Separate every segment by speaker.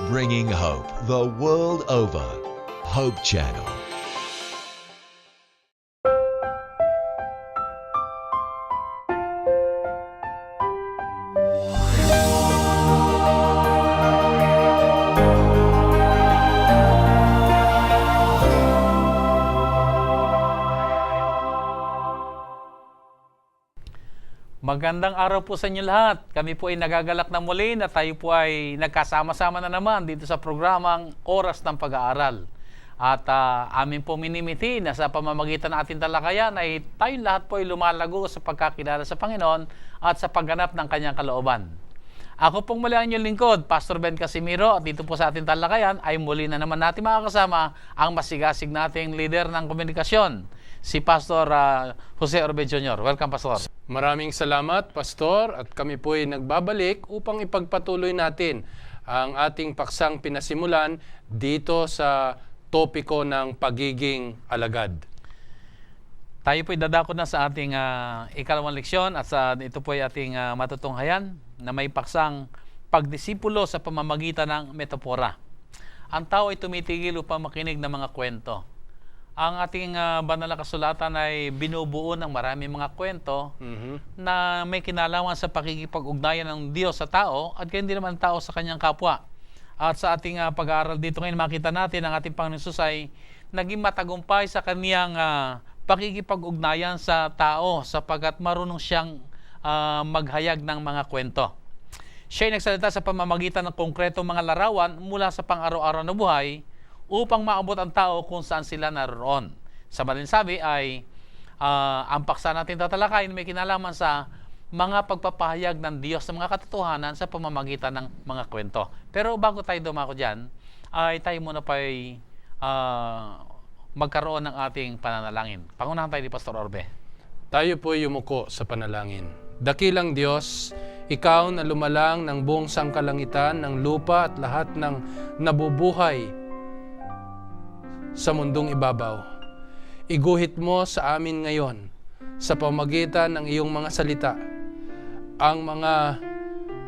Speaker 1: bringing hope the world over. Hope Channel.
Speaker 2: Magandang araw po sa inyo lahat. Kami po ay nagagalak na muli na tayo po ay nagkasama-sama na naman dito sa programang Oras ng Pag-aaral. At amin po minimiti na sa pamamagitan ng ating talakayan ay tayong lahat po ay lumalago sa pagkakilala sa Panginoon at sa pagganap ng Kanyang kalooban. Ako pong muli ang inyong lingkod, Pastor Ben Casimiro, at dito po sa ating talakayan ay muli na naman natin makakasama ang masigasig nating leader ng komunikasyon, si Pastor Jose Orbe Jr. Welcome, Pastor.
Speaker 3: Maraming salamat, Pastor, at kami po ay nagbabalik upang ipagpatuloy natin ang ating paksang pinasimulan dito sa topiko ng pagiging alagad.
Speaker 2: Tayo po ay dadako na sa ating ikalawang leksyon at ito po ay ating matutunghayan na may paksang pagdisipulo sa pamamagitan ng metapora. Ang tao ay tumitigil upang makinig ng mga kwento. Ang ating banal na kasulatan ay binubuo ng maraming mga kwento na may kinalaman sa pakikipag-ugnayan ng Diyos sa tao at kaya hindi naman tao sa kanyang kapwa. At sa ating pag-aaral dito ngayon, makita natin ang ating Panginoon Jesus ay naging matagumpay sa kaniyang pakikipag-ugnayan sa tao sapagkat marunong siyang maghayag ng mga kwento. Siya ay nagsalita sa pamamagitan ng konkretong mga larawan mula sa pang-araw-araw na buhay upang maabot ang tao kung saan sila naroon. Sa madaling sabi ay ang paksa natin tatalakayin may kinalaman sa mga pagpapahayag ng Diyos sa mga katotohanan sa pamamagitan ng mga kwento. Pero bago tayo dumako dyan, ay tayo muna pa ay magkaroon ng ating pananalangin. Pangunahan tayo ni Pastor Orbe.
Speaker 3: Tayo po ay yumuko sa panalangin. Dakilang Diyos, Ikaw na lumalang ng buong sangkalangitan, ng lupa at lahat ng nabubuhay sa mundong ibabaw. Iguhit mo sa amin ngayon sa pamamagitan ng iyong mga salita ang mga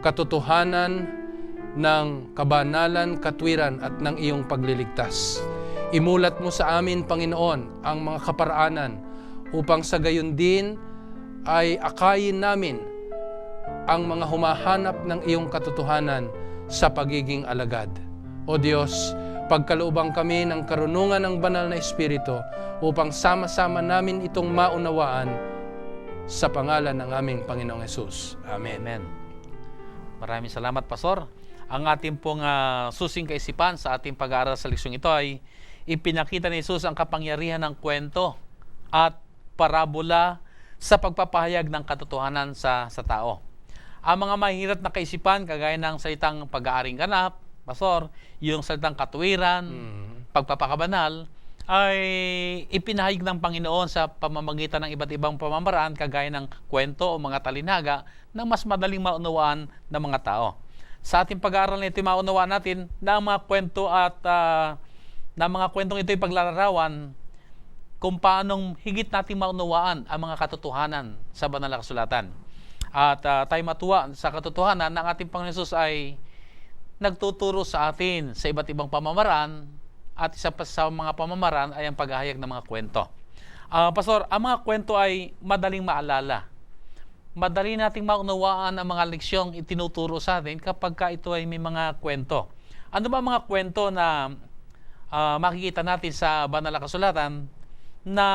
Speaker 3: katotohanan ng kabanalan, katwiran at ng iyong pagliligtas. Imulat mo sa amin, Panginoon, ang mga kaparaanan upang sa gayon din ay akayin namin ang mga humahanap ng iyong katotohanan sa pagiging alagad. O Diyos, pagkaloobang kami ng karunungan ng banal na Espiritu upang sama-sama namin itong maunawaan sa pangalan ng aming Panginoong Hesus. Amen.
Speaker 2: Amen. Maraming salamat, Pastor. Ang ating pong susing kaisipan sa ating pag-aaral sa leksyong ito ay ipinakita ni Jesus ang kapangyarihan ng kwento at parabola sa pagpapahayag ng katotohanan sa tao. Ang mga mahirap na kaisipan, kagaya ng salitang pag-aaring ganap, Pastor, yung salitang katuwiran, pagpapakabanal, ay ipinahayag ng Panginoon sa pamamagitan ng iba't ibang pamamaraan kagaya ng kwento o mga talinaga na mas madaling maunawaan ng mga tao. Sa ating pag-aaral na ito, maunawaan natin na ang mga kwento at na mga kwentong ito ay paglalarawan kung paanong higit nating maunawaan ang mga katotohanan sa banal na kasulatan. At tayo matuwa sa katotohanan na ang ating Panginoon Jesus ay nagtuturo sa atin sa iba't ibang pamamaraan at isa pa sa mga pamamaraan ay ang paghahayag ng mga kwento. Pastor, ang mga kwento ay madaling maalala. Madali nating maunawaan ang mga leksyong itinuturo sa atin kapag ito ay may mga kwento. Ano ba mga kwento na makikita natin sa banal na kasulatan na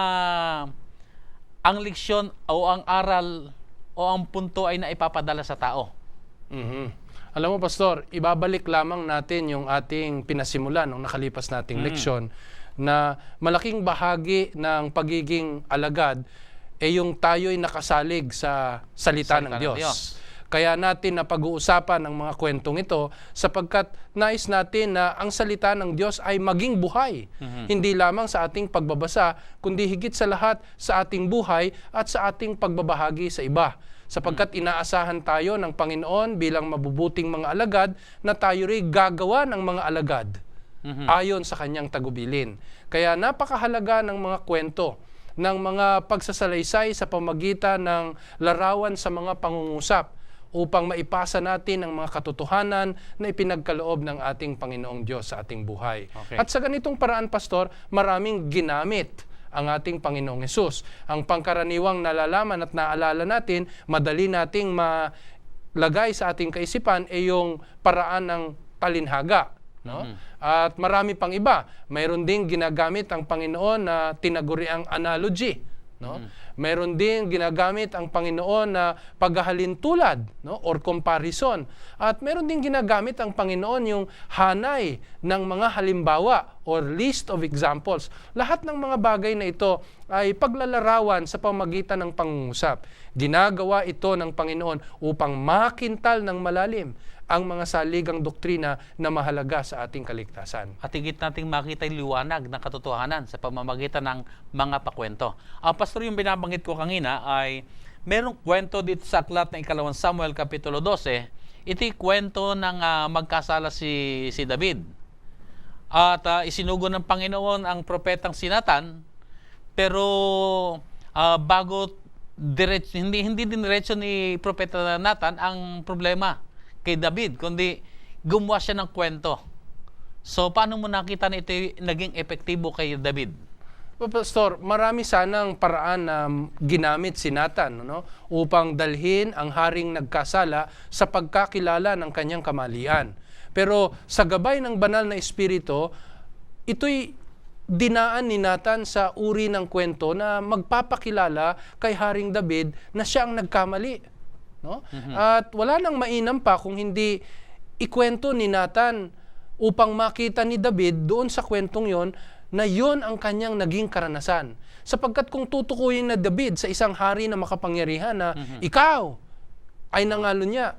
Speaker 2: ang leksyon o ang aral o ang punto ay naipapadala sa tao?
Speaker 3: Alam mo, Pastor, ibabalik lamang natin yung ating pinasimulan nung nakalipas nating leksyon na malaking bahagi ng pagiging alagad ay yung tayo'y nakasalig sa salita ng Diyos. Kaya natin na pag-uusapan ang mga kwentong ito sapagkat nais natin na ang salita ng Diyos ay maging buhay. Hindi lamang sa ating pagbabasa, kundi higit sa lahat sa ating buhay at sa ating pagbabahagi sa iba. Sapagkat inaasahan tayo ng Panginoon bilang mabubuting mga alagad na tayo rin gagawa ng mga alagad ayon sa kanyang tagubilin. Kaya napakahalaga ng mga kwento, ng mga pagsasalaysay sa pamagitan ng larawan sa mga pangungusap upang maipasa natin ang mga katotohanan na ipinagkaloob ng ating Panginoong Diyos sa ating buhay.
Speaker 2: Okay.
Speaker 3: At sa ganitong paraan, Pastor, maraming ginamit ang ating Panginoong Hesus. Ang pangkaraniwang nalalaman at naalala natin, madali nating malagay sa ating kaisipan ay yung paraan ng talinhaga. No? At marami pang iba. Mayroon ding ginagamit ang Panginoon na tinaguriang analogy. No? Mayroon din ginagamit ang Panginoon na paghahalintulad, no? Or comparison. At mayroon din ginagamit ang Panginoon yung hanay ng mga halimbawa or list of examples. Lahat ng mga bagay na ito ay paglalarawan sa pamagitan ng pangungusap. Ginagawa ito ng Panginoon upang makintal ng malalim ang mga saligang doktrina na mahalaga sa ating kaligtasan.
Speaker 2: At higit nating makita yung liwanag ng katotohanan sa pamamagitan ng mga pakwento. Pastor, yung binabanggit ko kanina ay merong kwento dito sa aklat ng 2 Samuel Kapitulo 12. Ito yung kwento ng magkasala si David. At isinugo ng Panginoon ang propetang si Nathan, pero bago hindi diniretso ni propeta Nathan ang problema kay David, kundi gumawa siya ng kwento. So, paano mo nakita na ito naging epektibo kay David?
Speaker 3: Pastor, marami sanang paraan na ginamit si Nathan, no? Upang dalhin ang haring nagkasala sa pagkakilala ng kanyang kamalian. Pero sa gabay ng banal na espiritu, ito'y dinaan ni Nathan sa uri ng kwento na magpapakilala kay Haring David na siya ang nagkamali. No? At wala nang mainam pa kung hindi ikwento ni Nathan upang makita ni David doon sa kwentong yon na yon ang kanyang naging karanasan. Sapagkat kung tutukuyin na David sa isang hari na makapangyarihan na ikaw ay nangalo niya,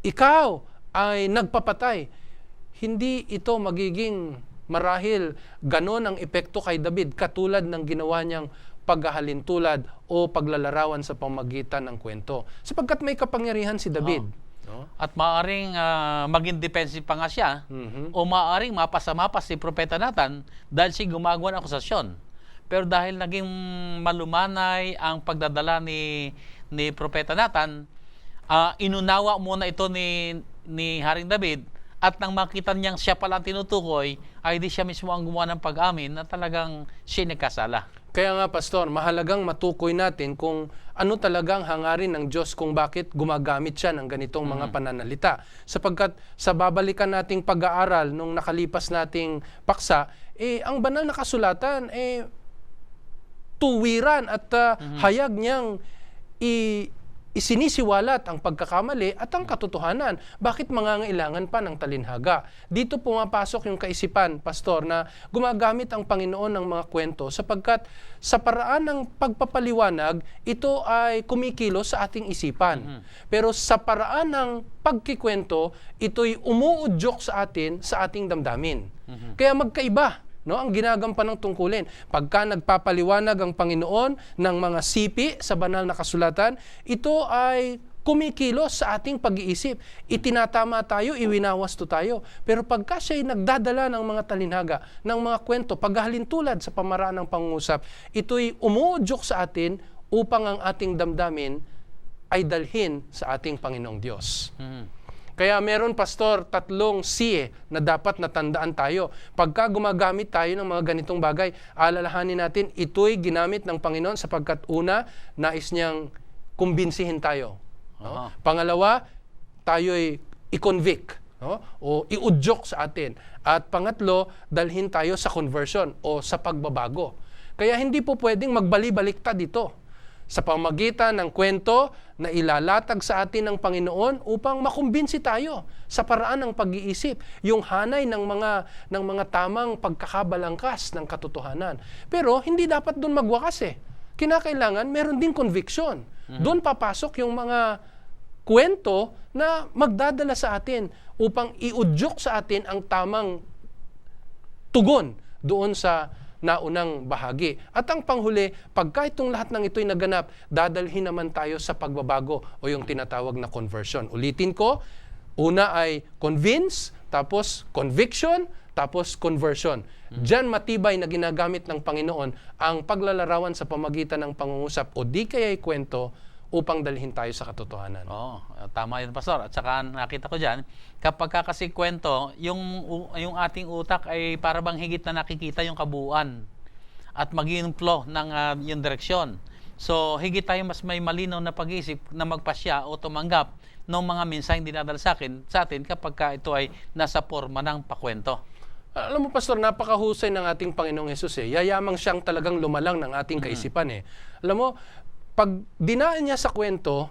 Speaker 3: ikaw ay nagpapatay, hindi ito magiging marahil ganon ang epekto kay David katulad ng ginawa niyang paghahalintulad o paglalarawan sa pamagitan ng kwento. Sapagkat may kapangyarihan si David. No?
Speaker 2: At maaaring maging defensive pa nga siya, o maaaring mapasamapas si Propeta Nathan dahil siya gumagawa ng akusasyon. Pero dahil naging malumanay ang pagdadala ni Propeta Nathan, inunawa muna ito ni Haring David, at nang makita niyang siya pala tinutukoy, ay di siya mismo ang gumawa ng pag-amin na talagang siya nagkasala.
Speaker 3: Kaya nga, Pastor, mahalagang matukoy natin kung ano talagang hangarin ng Diyos kung bakit gumagamit siya ng ganitong mga pananalita. Sapagkat sa babalikan nating pag-aaral nung nakalipas nating paksa, ang banal na kasulatan, tuwiran at hayag niyang isinisiwalat ang pagkakamali at ang katotohanan. Bakit mangangailangan pa ng talinhaga? Dito pumapasok yung kaisipan, Pastor, na gumagamit ang Panginoon ng mga kwento sapagkat sa paraan ng pagpapaliwanag, ito ay kumikilos sa ating isipan. Pero sa paraan ng pagkikwento, ito'y umuudyok sa atin sa ating damdamin. Kaya magkaiba, no, ang ginagampan ng tungkulin. Pagka nagpapaliwanag ang Panginoon ng mga sipi sa banal na kasulatan, ito ay kumikilos sa ating pag-iisip. Itinatama tayo, iwinawasto tayo. Pero pagka siya'y nagdadala ng mga talinhaga, ng mga kwento, paghahalintulad sa pamaraan ng pangungusap, ito'y umuudyok sa atin upang ang ating damdamin ay dalhin sa ating Panginoong Diyos. Kaya meron, Pastor, 3 C na dapat natandaan tayo. Pagka gumagamit tayo ng mga ganitong bagay, alalahanin natin, ito'y ginamit ng Panginoon sapagkat una, nais niyang kumbinsihin tayo. No? Pangalawa, tayo'y i-convict, no? O iudyok sa atin. At pangatlo, dalhin tayo sa conversion o sa pagbabago. Kaya hindi po pwedeng magbali-baliktad dito sa pamagitan ng kwento na ilalatag sa atin ng Panginoon upang makumbinsi tayo sa paraan ng pag-iisip, yung hanay ng mga tamang pagkakabalangkas ng katotohanan. Pero hindi dapat doon magwakas Kinakailangan meron ding conviction. Doon papasok yung mga kwento na magdadala sa atin upang iudyok sa atin ang tamang tugon doon sa naunang bahagi. At ang panghuli, pagka itong lahat ng ito'y naganap, dadalhin naman tayo sa pagbabago o yung tinatawag na conversion. Ulitin ko, una ay convince, tapos conviction, tapos conversion. Diyan matibay na ginagamit ng Panginoon ang paglalarawan sa pamagitan ng pangungusap o di kaya'y kwento upang dalhin tayo sa katotohanan.
Speaker 2: Oo, tama yun, Pastor. At saka nakita ko dyan, kapag ka kasi kwento, yung ating utak ay para bang higit na nakikita yung kabuuan at maging flow ng yung direksyon. So, higit tayo mas may malinaw na pag-iisip na magpasya o tumanggap ng mga mensaheng dinadala sa atin kapag ka ito ay nasa forma ng pakwento.
Speaker 3: Alam mo, Pastor, napakahusay ng ating Panginoong Hesus eh. Yayamang siyang talagang lumalang ng ating kaisipan eh. Alam mo, pag dinaan niya sa kwento,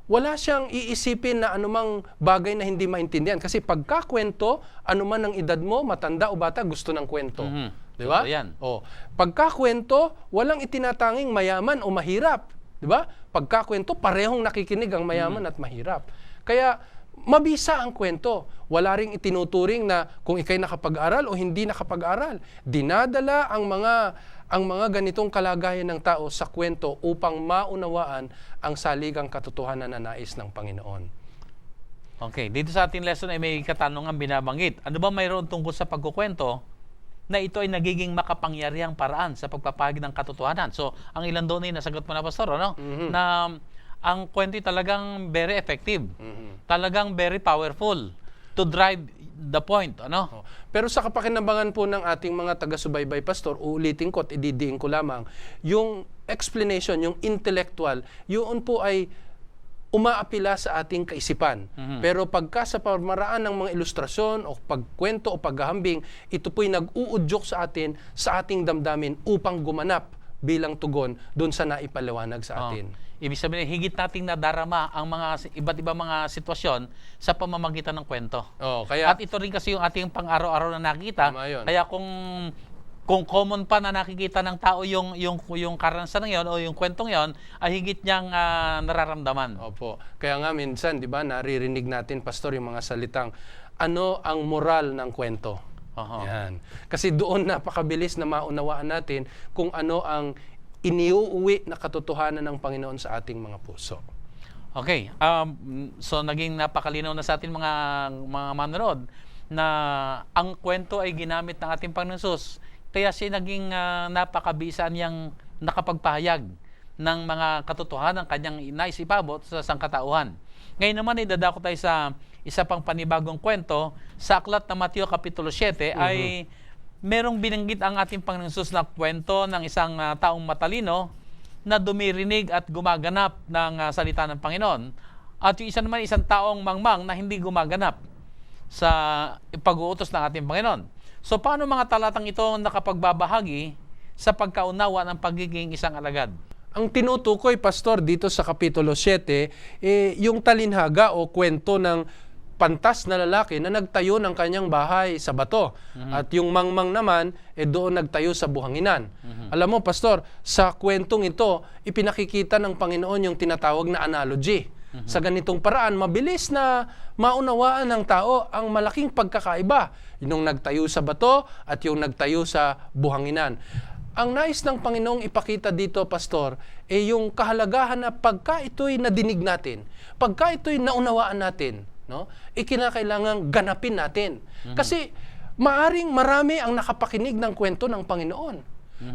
Speaker 3: wala siyang iisipin na anumang bagay na hindi maintindihan. Kasi pagkakwento, anuman ang edad mo, matanda o bata, gusto ng kwento. Di ba?
Speaker 2: Totoo yan.
Speaker 3: O, pagkakwento, walang itinatanging mayaman o mahirap. Di ba? Pagkakwento, parehong nakikinig ang mayaman at mahirap. Kaya, mabisa ang kwento. Wala ring itinuturing na kung ikay nakapag-aral o hindi nakapag-aral. Dinadala ang mga ganitong kalagayan ng tao sa kwento upang maunawaan ang saligang katotohanan na nais ng Panginoon.
Speaker 2: Okay, dito sa ating lesson ay may katanungan binabanggit. Ano ba mayroon tungkol sa pagkukwento na ito ay nagiging makapangyarihang paraan sa pagpapahagi ng katotohanan? So, ang ilan doon ay nasagot mo na, Pastor, ano? Na ang kwento ay talagang very effective. Talagang very powerful to drive the point, ano?
Speaker 3: Pero sa kapakinabangan po ng ating mga taga-subaybay, Pastor, uulitin ko at ididiin ko lamang, yung explanation, yung intellectual, yun po ay umaapila sa ating kaisipan. Pero pagka sa pamaraan ng mga ilustrasyon o pagkwento o paghahambing, ito po'y nag-uudyok sa atin, sa ating damdamin upang gumanap bilang tugon doon sa naipaliwanag sa atin.
Speaker 2: Ibig sabihin, higit nating nadarama ang mga iba't ibang mga sitwasyon sa pamamagitan ng kwento.
Speaker 3: Kaya,
Speaker 2: At ito rin kasi yung ating pang-araw-araw na nakikita.
Speaker 3: Tama yun.
Speaker 2: Kaya kung common pa na nakikita ng tao yung karanasan ng yon o yung kwentong yon, ay higit niyang nararamdaman.
Speaker 3: Opo. Kaya nga minsan, di ba, naririnig natin, Pastor, yung mga salitang, ano ang moral ng kwento? Yan. Kasi doon napakabilis na maunawaan natin kung ano ang iniuuwi na katotohanan ng Panginoon sa ating mga puso.
Speaker 2: Okay. So naging napakalinaw na sa atin mga manonood na ang kwento ay ginamit ng ating Panginoon Hesus. Kaya siya naging napakabisa niyang nakapagpahayag ng mga katotohanan ng kanyang naisipabot sa sangkatauhan. Ngayon naman ay dadako tayo sa isa pang panibagong kwento. Sa aklat ng Mateo Kapitulo 7 ay merong binanggit ang ating Panginoon Hesus na kwento ng isang taong matalino na dumirinig at gumaganap ng salita ng Panginoon. At yung isa naman, isang taong mangmang na hindi gumaganap sa pag-uutos ng ating Panginoon. So paano mga talatang ito nakapagbabahagi sa pagkaunawa ng pagiging isang alagad?
Speaker 3: Ang tinutukoy, Pastor, dito sa Kapitulo 7, yung talinhaga o kwento ng pantas na lalaki na nagtayo ng kanyang bahay sa bato. At yung mangmang naman, doon nagtayo sa buhanginan. Alam mo, Pastor, sa kwentong ito, ipinakikita ng Panginoon yung tinatawag na analogy. Sa ganitong paraan, mabilis na maunawaan ng tao ang malaking pagkakaiba. Yung nagtayo sa bato at yung nagtayo sa buhanginan. Ang nais ng Panginoong ipakita dito, Pastor, yung kahalagahan na pagka ito'y nadinig natin, pagka ito'y naunawaan natin, no? Kinakailangang ganapin natin. Kasi maaring marami ang nakapakinig ng kwento ng Panginoon.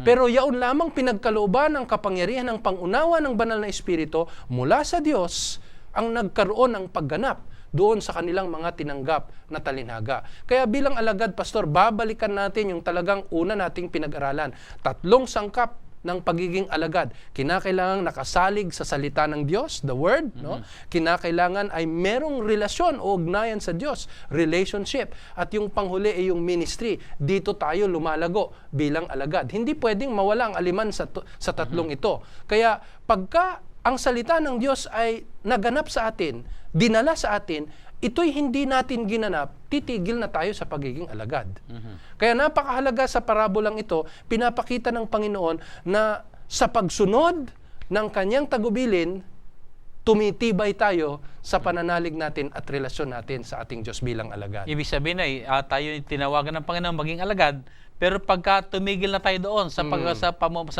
Speaker 3: Pero yaon lamang pinagkalooban ng kapangyarihan ng pangunawa ng banal na Espiritu mula sa Diyos ang nagkaroon ng pagganap doon sa kanilang mga tinanggap na talinhaga. Kaya bilang alagad, Pastor, babalikan natin yung talagang una nating pinag-aralan. 3 sangkap ng pagiging alagad. Kinakailangan nakasalig sa salita ng Diyos, the Word, no? Kinakailangan ay merong relasyon o ugnayan sa Diyos, relationship. At yung panghuli ay yung ministry. Dito tayo lumalago bilang alagad. Hindi pwedeng mawala ang aliman sa tatlong ito. Kaya pagka ang salita ng Diyos ay naganap sa atin, dinala sa atin, ito'y hindi natin ginanap, titigil na tayo sa pagiging alagad. Kaya napakahalaga sa parabolang ito, pinapakita ng Panginoon na sa pagsunod ng kanyang tagubilin, tumitibay tayo sa pananalig natin at relasyon natin sa ating Diyos bilang alagad.
Speaker 2: Ibig sabihin ay tayo tinawagan ng Panginoon maging alagad, pero pagka tumigil na tayo doon sa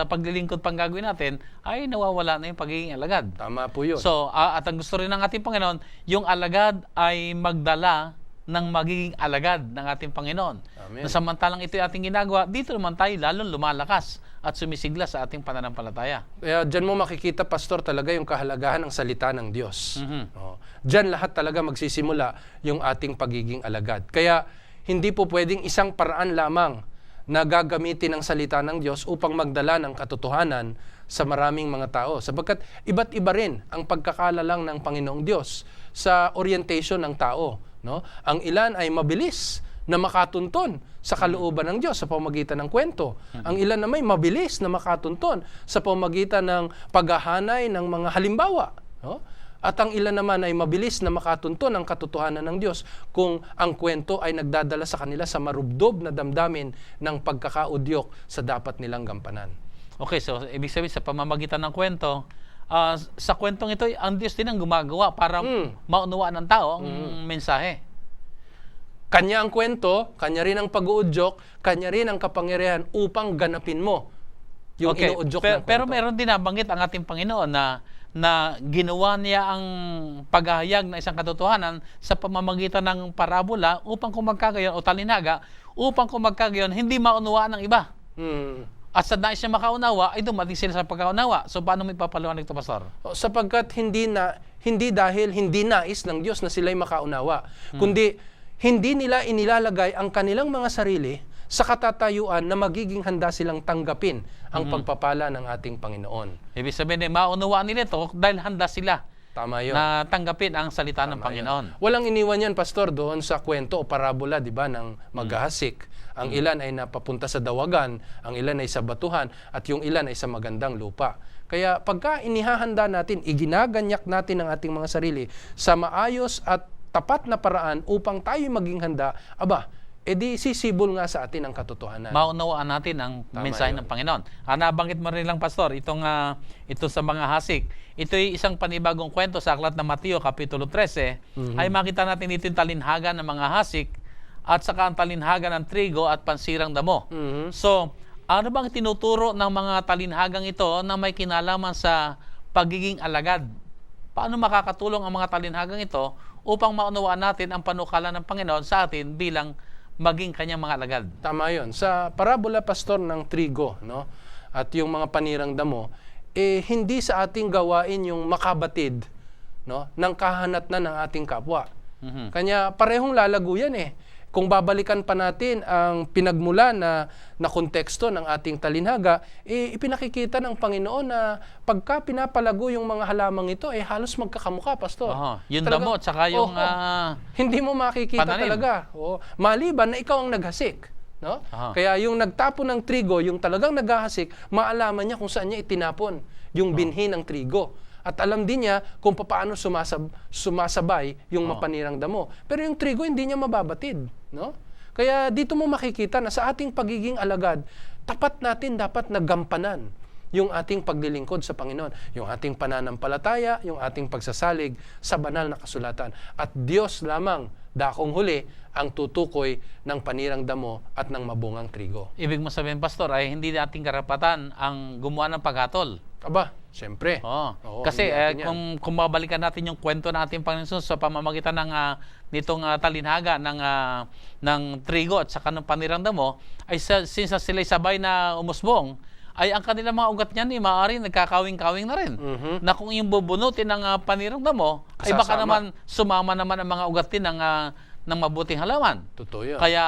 Speaker 2: paglilingkod pang gagawin natin, ay nawawala na yung pagiging alagad.
Speaker 3: Tama po yun.
Speaker 2: So, at ang gusto rin ng ating Panginoon, yung alagad ay magdala ng magiging alagad ng ating Panginoon.
Speaker 3: Amen.
Speaker 2: Na samantalang ito yung ating ginagawa, dito naman tayo lalong lumalakas at sumisigla sa ating pananampalataya.
Speaker 3: Kaya dyan mo makikita, Pastor, talaga yung kahalagahan ng salita ng Diyos. Oh. Dyan lahat talaga magsisimula yung ating pagiging alagad. Kaya hindi po pwedeng isang paraan lamang na gagamitin ang salita ng Diyos upang magdala ng katotohanan sa maraming mga tao. Sapagkat iba't iba rin ang pagkakalalang ng Panginoong Diyos sa orientation ng tao. No? Ang ilan ay mabilis na makatunton sa kalooban ng Diyos sa pamamagitan ng kwento. Ang ilan naman mabilis na makatunton sa pamamagitan ng paghahanay ng mga halimbawa. No? At ang ilan naman ay mabilis na makatunton ng katotohanan ng Diyos kung ang kwento ay nagdadala sa kanila sa marubdob na damdamin ng pagkakaudyok sa dapat nilang gampanan.
Speaker 2: Okay, so ibig sabihin sa pamamagitan ng kwento, sa kwentong ito, ang Diyos din ang gumagawa para maunawaan ng tao ang mensahe.
Speaker 3: Kanya ang kwento, kanya rin ang pag-uudyok, kanya rin ang kapangyarihan upang ganapin mo yung inuudyok ng kwento.
Speaker 2: Pero meron din nabanggit ang ating Panginoon na ginawa niya ang paghahayag ng isang katotohanan sa pamamagitan ng parabola upang kung magkagayon, o talinaga, upang kung magkagayon, hindi maunawaan ng iba. At sa nais niya makaunawa, ay dumating sila sa pagkaunawa. So paano may papaliwanag ito, Pastor?
Speaker 3: Sapagkat hindi dahil hindi nais ng Diyos na sila'y makaunawa, kundi hindi nila inilalagay ang kanilang mga sarili sa katatayuan na magiging handa silang tanggapin ang pagpapala ng ating Panginoon.
Speaker 2: Ibig sabihin, maunawaan nila ito dahil handa sila
Speaker 3: Tama yun.
Speaker 2: na tanggapin ang salita ng Panginoon.
Speaker 3: Walang iniwan yan, Pastor, doon sa kwento o parabola, di ba, ng maghahasik. Ang ilan ay napapunta sa dawagan, ang ilan ay sa batuhan, at yung ilan ay sa magandang lupa. Kaya pagka inihahanda natin, iginaganyak natin ang ating mga sarili sa maayos at tapat na paraan upang tayo maging handa, edi sisibol nga sa atin ang katotohanan.
Speaker 2: Maunawaan natin ang mensahe ng Panginoon. Nabanggit mo rin lang, Pastor, ito sa mga hasik. Ito ay isang panibagong kwento sa aklat ng Mateo, Kapitulo 13. Ay makita natin dito yung talinhaga ng mga hasik at saka ang talinhaga ng trigo at pansirang damo. So, ano bang tinuturo ng mga talinhagang ito na may kinalaman sa pagiging alagad? Paano makakatulong ang mga talinhagang ito upang maunawaan natin ang panukala ng Panginoon sa atin bilang maging kanyang mga alagad?
Speaker 3: Tama yun. Sa parabola, Pastor, ng trigo, no? At yung mga panirang damo, hindi sa ating gawain yung makabatid, no, ng kahanatnan ng ating kapwa. Kanya parehong lalago yan Kung babalikan pa natin ang pinagmula na konteksto ng ating talinhaga, ipinakikita ng Panginoon na pagka pinapalago yung mga halamang ito, halos magkakamukha, Pastor.
Speaker 2: Yung damo at saka yung
Speaker 3: hindi mo makikita
Speaker 2: pananim.
Speaker 3: talaga. Maliban na ikaw ang naghasik. No? Kaya yung nagtapon ng trigo, yung talagang naghahasik, maalaman niya kung saan niya itinapon yung binhi ng trigo. At alam din niya kung paano sumasabay yung mapanirang damo. Pero yung trigo, hindi niya mababatid. No? Kaya dito mo makikita na sa ating pagiging alagad, tapat natin dapat nagampanan yung ating paglilingkod sa Panginoon, yung ating pananampalataya, yung ating pagsasalig sa banal na kasulatan. At Diyos lamang, dakong huli, ang tutukoy ng panirang damo at ng mabungang trigo.
Speaker 2: Ibig mo sabihin, Pastor, ay hindi nating karapatan ang gumawa ng paghatol.
Speaker 3: Siyempre.
Speaker 2: Kasi kung mabalikan natin yung kwento ng ating Panginoon sa pamamagitan ng nitong talinhaga ng trigo at saka ng panirang damo, ay since sila'y sabay na umusbong, ay ang kanilang mga ugat niyan maaari nagkakawing-kawing na rin. Na kung yung bubunutin ng panirang damo, ay baka naman sumama naman ang mga ugat din ng mabuting halaman.
Speaker 3: Totoo yan.
Speaker 2: Kaya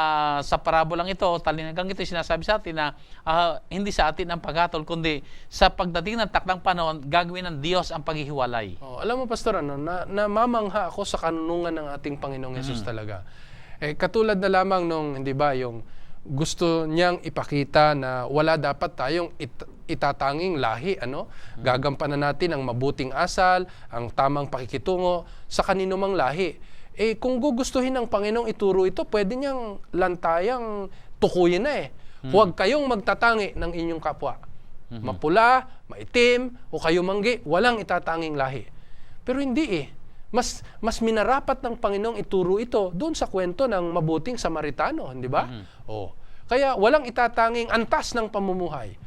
Speaker 2: sa parabolang ito, talinhagang ito, sinasabi sa atin na hindi sa atin ang paghatol, kundi sa pagdating ng takdang panahon, gagawin ng Diyos ang paghihiwalay.
Speaker 3: Alam mo, Pastor, namamangha ako sa kanunungan ng ating Panginoong Yesus talaga. Katulad na lamang nung, hindi ba, yung gusto niyang ipakita na wala dapat tayong itatanging lahi, Gagampanan natin ang mabuting asal, ang tamang pakikitungo sa kanino mang lahi. Kung gugustuhin ng Panginoong ituro ito, pwede niyang lantayang tukuyin na Huwag kayong magtatangi ng inyong kapwa. Mapula, maitim, o kayo manggi, walang itatanging lahi. Pero hindi Mas minarapat ng Panginoong ituro ito doon sa kwento ng mabuting Samaritano, hindi ba? Kaya walang itatanging antas ng pamumuhay.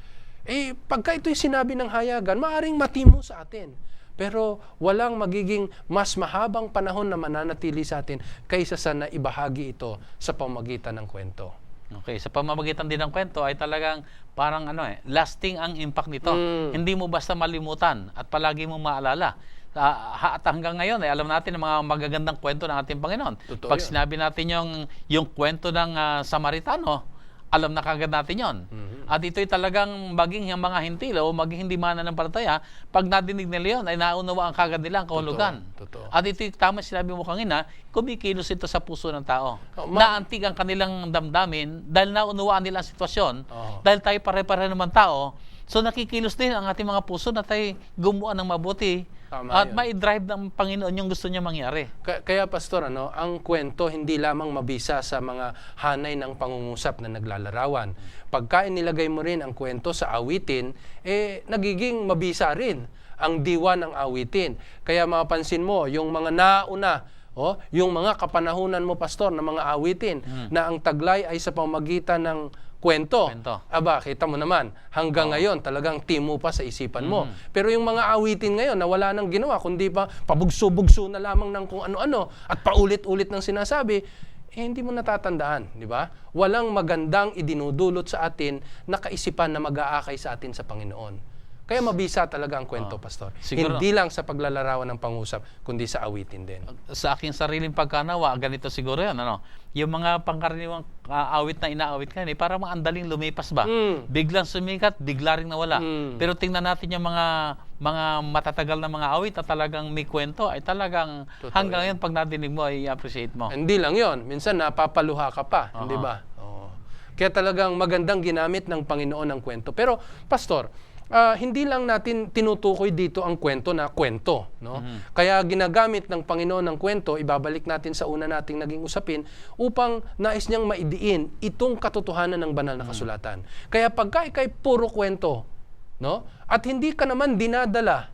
Speaker 3: Pagka ito'y sinabi ng hayagan, maaring matimo sa atin. Pero walang magiging mas mahabang panahon na mananatili sa atin kaysa sa naibahagi ito sa pamamagitan ng kwento.
Speaker 2: Okay, sa pamamagitan din ng kwento ay talagang parang lasting ang impact nito. Hindi mo basta malimutan at palagi mo maalala. At hanggang ngayon, alam natin ang mga magagandang kwento ng ating Panginoon.
Speaker 3: Totoo
Speaker 2: Pag
Speaker 3: yun.
Speaker 2: sinabi natin yung kwento ng Samaritano, alam na kagad natin yon. At ito'y talagang maging yung mga hintil o maging hindi mananampalataya, pag nadinig nila yun, ay naunawaan kagad nila ang kahulugan.
Speaker 3: Totoo.
Speaker 2: At ito'y tama sinabi mo kanina, kumikilos ito sa puso ng tao. Naantig ang kanilang damdamin dahil naunawaan nila ang sitwasyon. Dahil tayo pare-pare naman tao, so nakikilos din ang ating mga puso na tayo gumawa ng mabuti.
Speaker 3: Tama
Speaker 2: At
Speaker 3: yun.
Speaker 2: mai-drive ng Panginoon yung gusto niya mangyari.
Speaker 3: Kaya pastor, ang kwento hindi lamang mabisa sa mga hanay ng pangungusap na naglalarawan. Pagka inilagay mo rin ang kwento sa awitin, nagiging mabisa rin ang diwa ng awitin. Kaya mapapansin mo, yung mga nauna, yung mga kapanahunan mo pastor na mga awitin, na ang taglay ay sa pamamagitan ng kwento. Aba, kita mo naman, hanggang ngayon talagang timo pa sa isipan mo. Pero yung mga awitin ngayon na wala nang ginawa, kundi pa pabugso-bugso na lamang ng kung ano-ano at paulit-ulit ng sinasabi, hindi mo natatandaan, di ba? Walang magandang idinudulot sa atin na kaisipan na mag-aakay sa atin sa Panginoon. Kaya mabisa talaga ang kwento, pastor.
Speaker 2: Siguro.
Speaker 3: Hindi lang sa paglalarawan ng pangusap, kundi sa awitin din.
Speaker 2: Sa aking sariling pagkanawa, ganito siguro yan, yung mga pangkaraniwang awit na inaawit ka, parang mga andaling lumipas ba? Biglang sumikat, bigla ring nawala. Pero tingnan natin yung mga matatagal na mga awit na talagang may kwento, ay talagang hanggang ngayon pag nadinig mo, ay appreciate mo.
Speaker 3: Hindi lang yon, minsan napapaluha ka pa, hindi ba? Kaya talagang magandang ginamit ng Panginoon ang kwento. Pero, pastor, hindi lang natin tinutukoy dito ang kwento na kwento, no? Kaya ginagamit ng Panginoon ng kwento, ibabalik natin sa una nating naging usapin, upang nais niyang maidiin itong katotohanan ng banal na kasulatan. Kaya pagka ikay puro kwento, no? At hindi ka naman dinadala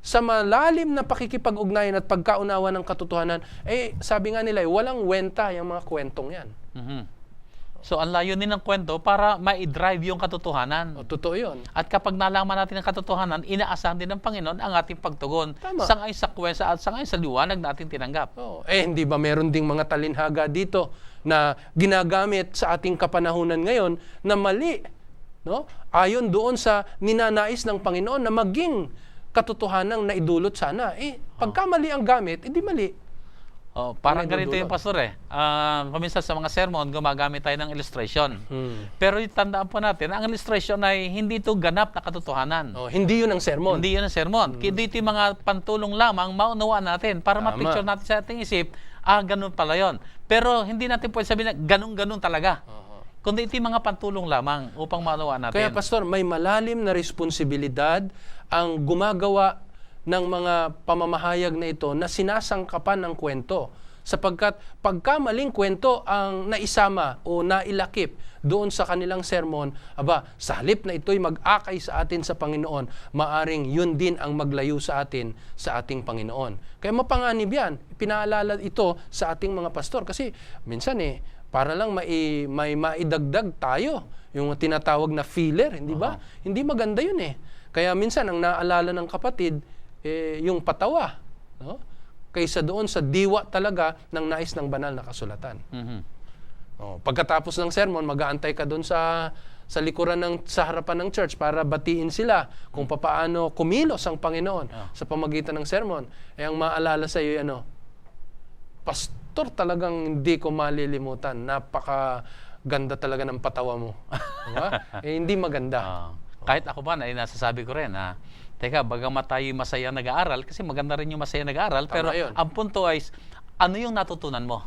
Speaker 3: sa malalim na pakikipag-ugnayan at pagkaunawa ng katotohanan, sabi nga nila, walang wenta yung mga kwentong yan.
Speaker 2: So, ang layunin ng kwento para ma-drive yung katotohanan.
Speaker 3: Totoo yun.
Speaker 2: At kapag nalaman natin ang katotohanan, inaasahan din ng Panginoon ang ating pagtugon.
Speaker 3: Tama.
Speaker 2: Sangayon sa kwesa at sangayon sa liwanag natin tinanggap.
Speaker 3: Hindi ba meron ding mga talinhaga dito na ginagamit sa ating kapanahunan ngayon na mali, no? Ayon doon sa ninanais ng Panginoon na maging katotohanang naidulot sana. Pagka mali ang gamit, hindi mali.
Speaker 2: Parang ganito yung pastor kuminsan sa mga sermon, gumagamit tayo ng illustration. Pero tandaan po natin, ang illustration ay hindi ito ganap na katotohanan.
Speaker 3: Hindi yun ang sermon.
Speaker 2: Hindi yun ang sermon. Dito yung mga pantulong lamang, maunawaan natin para ma-picture natin sa ating isip, ganun pala yun. Pero hindi natin pwede sabihin na ganun-ganun talaga. Kundi ito yung mga pantulong lamang upang maunawaan natin.
Speaker 3: Kaya pastor, may malalim na responsibilidad ang gumagawa ng mga pamamahayag na ito na sinasangkapan ng kwento. Sapagkat pagka maling kwento ang naisama o nailakip doon sa kanilang sermon, sa halip na ito'y mag-akay sa atin sa Panginoon, maaring yun din ang maglayo sa atin sa ating Panginoon. Kaya mapanganib yan. Pinaalala ito sa ating mga pastor. Kasi minsan para lang may maidagdag tayo. Yung tinatawag na filler, hindi ba? Hindi maganda yun Kaya minsan ang naalala ng kapatid, yung patawa, no? Kaysa doon sa diwa talaga ng nais ng banal na kasulatan. Pagkatapos ng sermon, mag-aantay ka doon sa likuran sa harapan ng church para batiin sila kung papaano kumilos ang Panginoon sa pamagitan ng sermon. Ang maalala sa iyo, pastor, talagang hindi ko malilimutan. Napakaganda talaga ng patawa mo. Diba? Hindi maganda.
Speaker 2: Kahit ako ba, nasasabi ko rin teka, bagamat tayo masaya nag-aaral, kasi maganda rin yung masaya nag-aaral, pero ang punto ay, ano yung natutunan mo?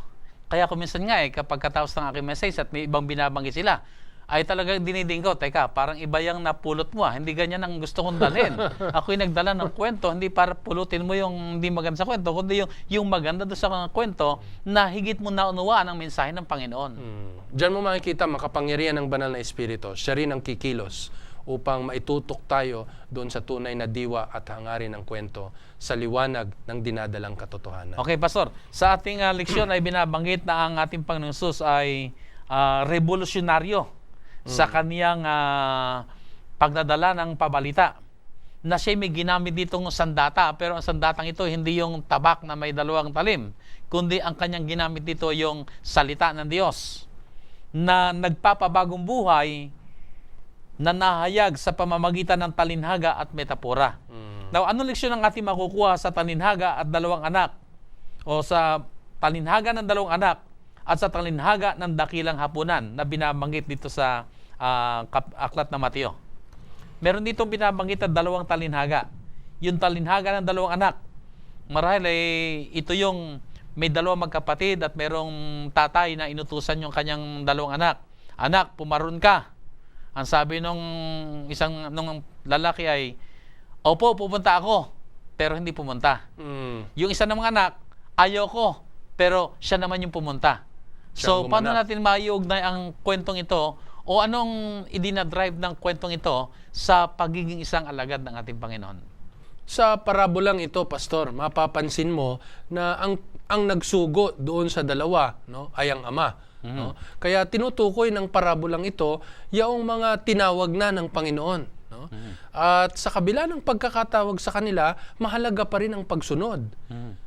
Speaker 2: Kaya kung minsan nga kapag katapos ng aking message at may ibang binabanggit sila, ay talagang diniding ko, teka, parang iba yung napulot mo hindi ganyan ang gusto kong dalhin. Ako'y nagdala ng kwento, hindi para pulutin mo yung hindi maganda sa kwento, kundi yung maganda doon sa kwento na higit mo naunawaan ang mensahe ng Panginoon.
Speaker 3: Diyan mo makikita makapangyarihan ng banal na espiritu. Siya rin ang kikilos upang maitutok tayo doon sa tunay na diwa at hangarin ng kwento sa liwanag ng dinadalang katotohanan.
Speaker 2: Okay, Pastor. Sa ating leksyon ay binabanggit na ang ating Panginoong Hesus ay revolusyonaryo sa kaniyang pagdadala ng pabalita na siya may ginamit ditong sandata. Pero ang sandatang ito, hindi yung tabak na may dalawang talim, kundi ang kanyang ginamit dito yung salita ng Diyos na nagpapabagong buhay na nahayag sa pamamagitan ng talinhaga at metapora. Now, anong leksyon ang ating makukuha sa talinhaga at dalawang anak? O sa talinhaga ng dalawang anak at sa talinhaga ng dakilang hapunan na binabanggit dito sa aklat na Mateo. Meron dito binabanggit na dalawang talinhaga. Yung talinhaga ng dalawang anak. Marahil ito yung may dalawang magkapatid at merong tatay na inutusan yung kanyang dalawang anak. Anak, pumaron ka. Ang sabi nung lalaki ay, opo, pupunta ako, pero hindi pumunta. Yung isa namang anak, ayoko, pero siya naman yung pumunta. So, paano natin maiugnay ang kwentong ito o anong idinadrive ng kwentong ito sa pagiging isang alagad ng ating Panginoon?
Speaker 3: Sa parabolang ito, Pastor, mapapansin mo na ang nagsugo doon sa dalawa, no, ay ang ama. No? Kaya tinutukoy ng parabolang ito yung mga tinawag na ng Panginoon. No? At sa kabila ng pagkakatawag sa kanila, mahalaga pa rin ang pagsunod.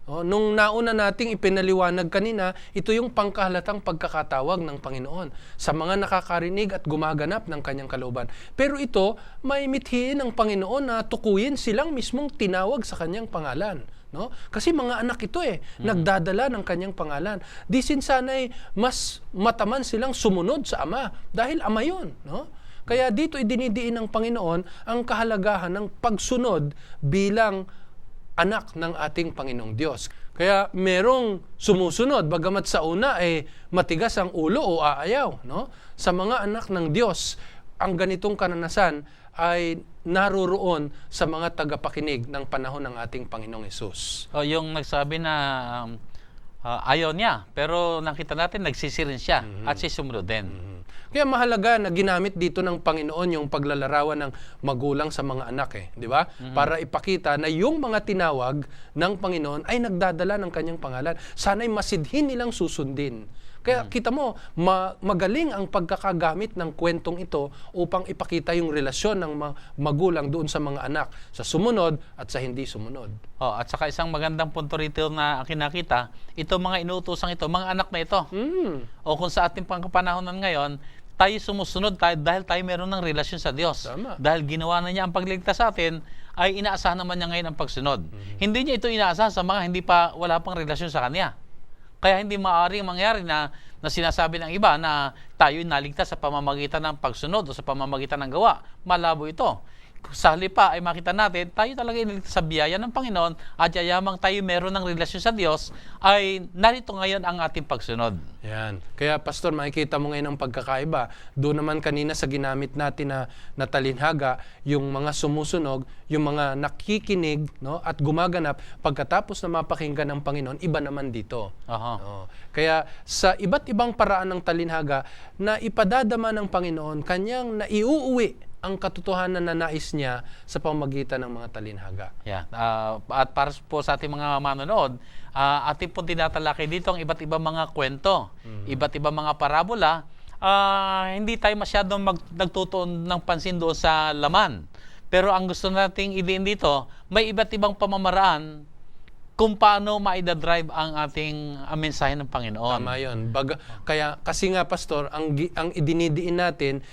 Speaker 3: Nung nauna nating ipinaliwanag kanina, ito yung pangkahalatang pagkakatawag ng Panginoon sa mga nakakarinig at gumaganap ng kanyang kalooban. Pero ito, may mithiin ng Panginoon na tukuyin silang mismong tinawag sa kanyang pangalan. No? Kasi mga anak ito nagdadala ng kanyang pangalan. Di sana'y mas mataman silang sumunod sa ama dahil ama yun. No? Kaya dito idinidiin ng Panginoon ang kahalagahan ng pagsunod bilang anak ng ating Panginoong Diyos. Kaya merong sumusunod, bagamat sa una matigas ang ulo o aayaw. No? Sa mga anak ng Diyos, ang ganitong karanasan ay naruroon sa mga tagapakinig ng panahon ng ating Panginoong Hesus.
Speaker 2: Yung nagsabi na ayaw niya, pero nakita natin nagsisirin siya at siya sumunod din.
Speaker 3: Kaya mahalaga na ginamit dito ng Panginoon yung paglalarawan ng magulang sa mga anak, di ba? Para ipakita na yung mga tinawag ng Panginoon ay nagdadala ng kanyang pangalan. Sana'y masidhin nilang susundin. Kaya kita mo, magaling ang pagkakagamit ng kwentong ito upang ipakita yung relasyon ng magulang doon sa mga anak, sa sumunod at sa hindi sumunod.
Speaker 2: At saka isang magandang punto rito na kinakita, ito mga inuutosang ito, mga anak na ito. O kung sa ating pangkapanahonan ngayon, tayo sumusunod dahil tayo meron ng relasyon sa Diyos.
Speaker 3: Tama.
Speaker 2: Dahil ginawa na niya ang pagligtas sa atin, ay inaasahan naman niya ngayon ang pagsunod. Hindi niya ito inaasahan sa mga wala pang relasyon sa Kanya. Kaya hindi maaaring mangyari na sinasabi ng iba na tayo naligtas sa pamamagitan ng pagsunod o sa pamamagitan ng gawa. Malabo ito. Sa halipa ay makita natin, tayo talaga iniligtas sa biyaya ng Panginoon at yayamang tayo meron ng relasyon sa Diyos, ay narito ngayon ang ating pagsunod.
Speaker 3: Yan. Kaya Pastor, makikita mo ngayon ang pagkakaiba. Doon naman kanina sa ginamit natin na talinhaga, yung mga sumusunog, yung mga nakikinig, no, at gumaganap, pagkatapos na mapakinggan ng Panginoon, iba naman dito. Kaya sa iba't ibang paraan ng talinhaga, na ipadadama ng Panginoon, kanyang naiuuwi ang katotohanan na nais niya sa pamamagitan ng mga talinhaga.
Speaker 2: At para po sa ating mga manonood, ating po tinatalakay dito ang iba't ibang mga kwento, iba't ibang mga parabola. Hindi tayo masyadong nagtutuon ng pansin doon sa laman. Pero ang gusto nating idiin dito, may iba't ibang pamamaraan kung paano maida-drive ang ating mensahe ng Panginoon.
Speaker 3: Tama yun. Kaya kasi nga, Pastor, ang idinidiin natin,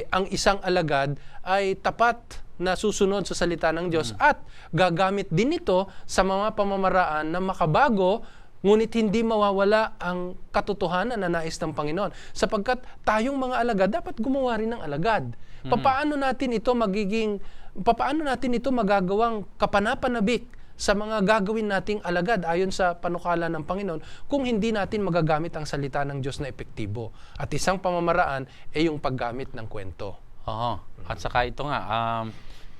Speaker 3: ang isang alagad ay tapat na susunod sa salita ng Diyos at gagamit din ito sa mga pamamaraan na makabago, ngunit hindi mawawala ang katotohanan na nais ng Panginoon. Sapagkat tayong mga alagad, dapat gumawa rin ng alagad. Paano natin ito magagawang kapanapanabik sa mga gagawin nating alagad ayon sa panukala ng Panginoon kung hindi natin magagamit ang salita ng Diyos na epektibo? At isang pamamaraan ay yung paggamit ng kwento.
Speaker 2: At saka ito nga,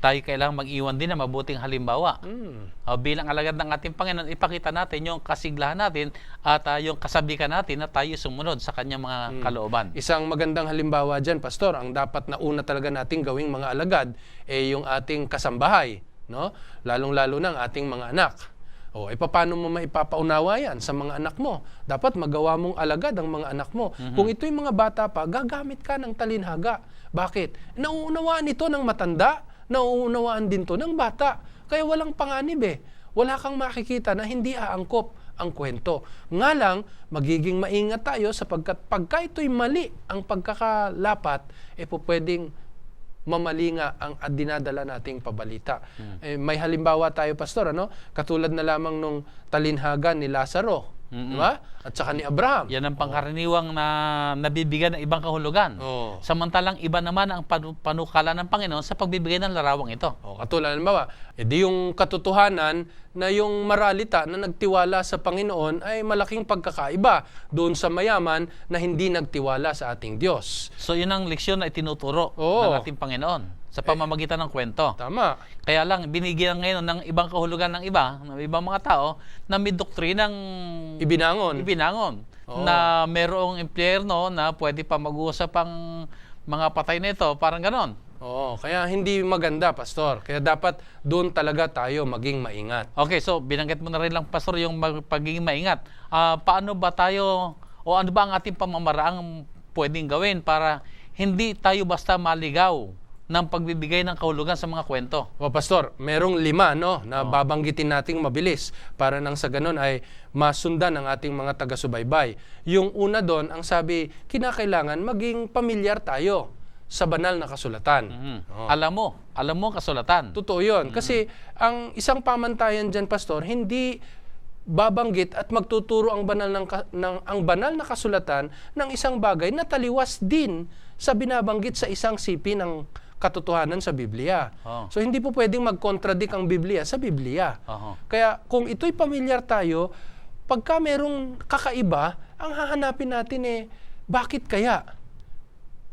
Speaker 2: tayo kailangang mag-iwan din ng mabuting halimbawa. Bilang alagad ng ating Panginoon, ipakita natin yung kasiglahan natin at yung kasabikan natin na tayo sumunod sa kanyang mga kalooban.
Speaker 3: Isang magandang halimbawa dyan, Pastor, ang dapat na una talaga nating gawing mga alagad ay yung ating kasambahay. No? Lalong-lalo ng ating mga anak. Paano mo maipapaunawa yan sa mga anak mo? Dapat magawa mong alagad ang mga anak mo. Kung ito'y mga bata pa, gagamit ka ng talinhaga. Bakit? Nauunawaan ito ng matanda nauunawaan din to ng bata. Kaya walang panganib eh. Wala kang makikita na hindi aangkop ang kwento. Nga lang, magiging maingat tayo sapagkat pagka ito'y mali ang pagkakalapat, pwedeng mamali nga ang dinadala nating pabalita. May halimbawa tayo, Pastor, katulad na lamang nung talinhagan ni Lazaro. Diba? At saka ni Abraham.
Speaker 2: Yan ang pangkaraniwang na nabibigyan ng ibang kahulugan. Samantalang iba naman ang panukala ng Panginoon sa pagbibigay ng larawang ito.
Speaker 3: Katulad, halimbawa, di yung katotohanan na yung maralita na nagtiwala sa Panginoon ay malaking pagkakaiba doon sa mayaman na hindi nagtiwala sa ating Diyos.
Speaker 2: So yun ang leksyon na itinuturo ng ating Panginoon sa pamamagitan ng kwento.
Speaker 3: Tama.
Speaker 2: Kaya lang, binigyan ngayon ng ibang kahulugan ng ibang mga tao na may doktrinang
Speaker 3: ibinangon
Speaker 2: na merong impyerno na pwede pa mag-uusap ang mga patay nito, parang ganon.
Speaker 3: Kaya hindi maganda, Pastor. Kaya dapat doon talaga tayo maging maingat.
Speaker 2: Okay, so binanggit mo na rin lang, Pastor, yung pagiging maingat. Paano ba tayo, o ano ba ang ating pamamaraang pwedeng gawin para hindi tayo basta maligaw ng pagbibigay ng kahulugan sa mga kwento?
Speaker 3: Pastor, merong 5 na babanggitin nating mabilis para nang sa ganun ay masundan ang ating mga taga-subaybay. Yung una doon, ang sabi, kinakailangan maging pamilyar tayo sa banal na kasulatan.
Speaker 2: Alam mo kasulatan.
Speaker 3: Totoo yun. Kasi ang isang pamantayan dyan, Pastor, hindi babanggit at magtuturo ang banal na kasulatan ng isang bagay na taliwas din sa binabanggit sa isang sipi ng katotohanan sa Biblia. So hindi po pwedeng mag-contradict ang Biblia sa Biblia. Kaya kung ito'y pamilyar tayo, pagka merong kakaiba, ang hahanapin natin bakit kaya?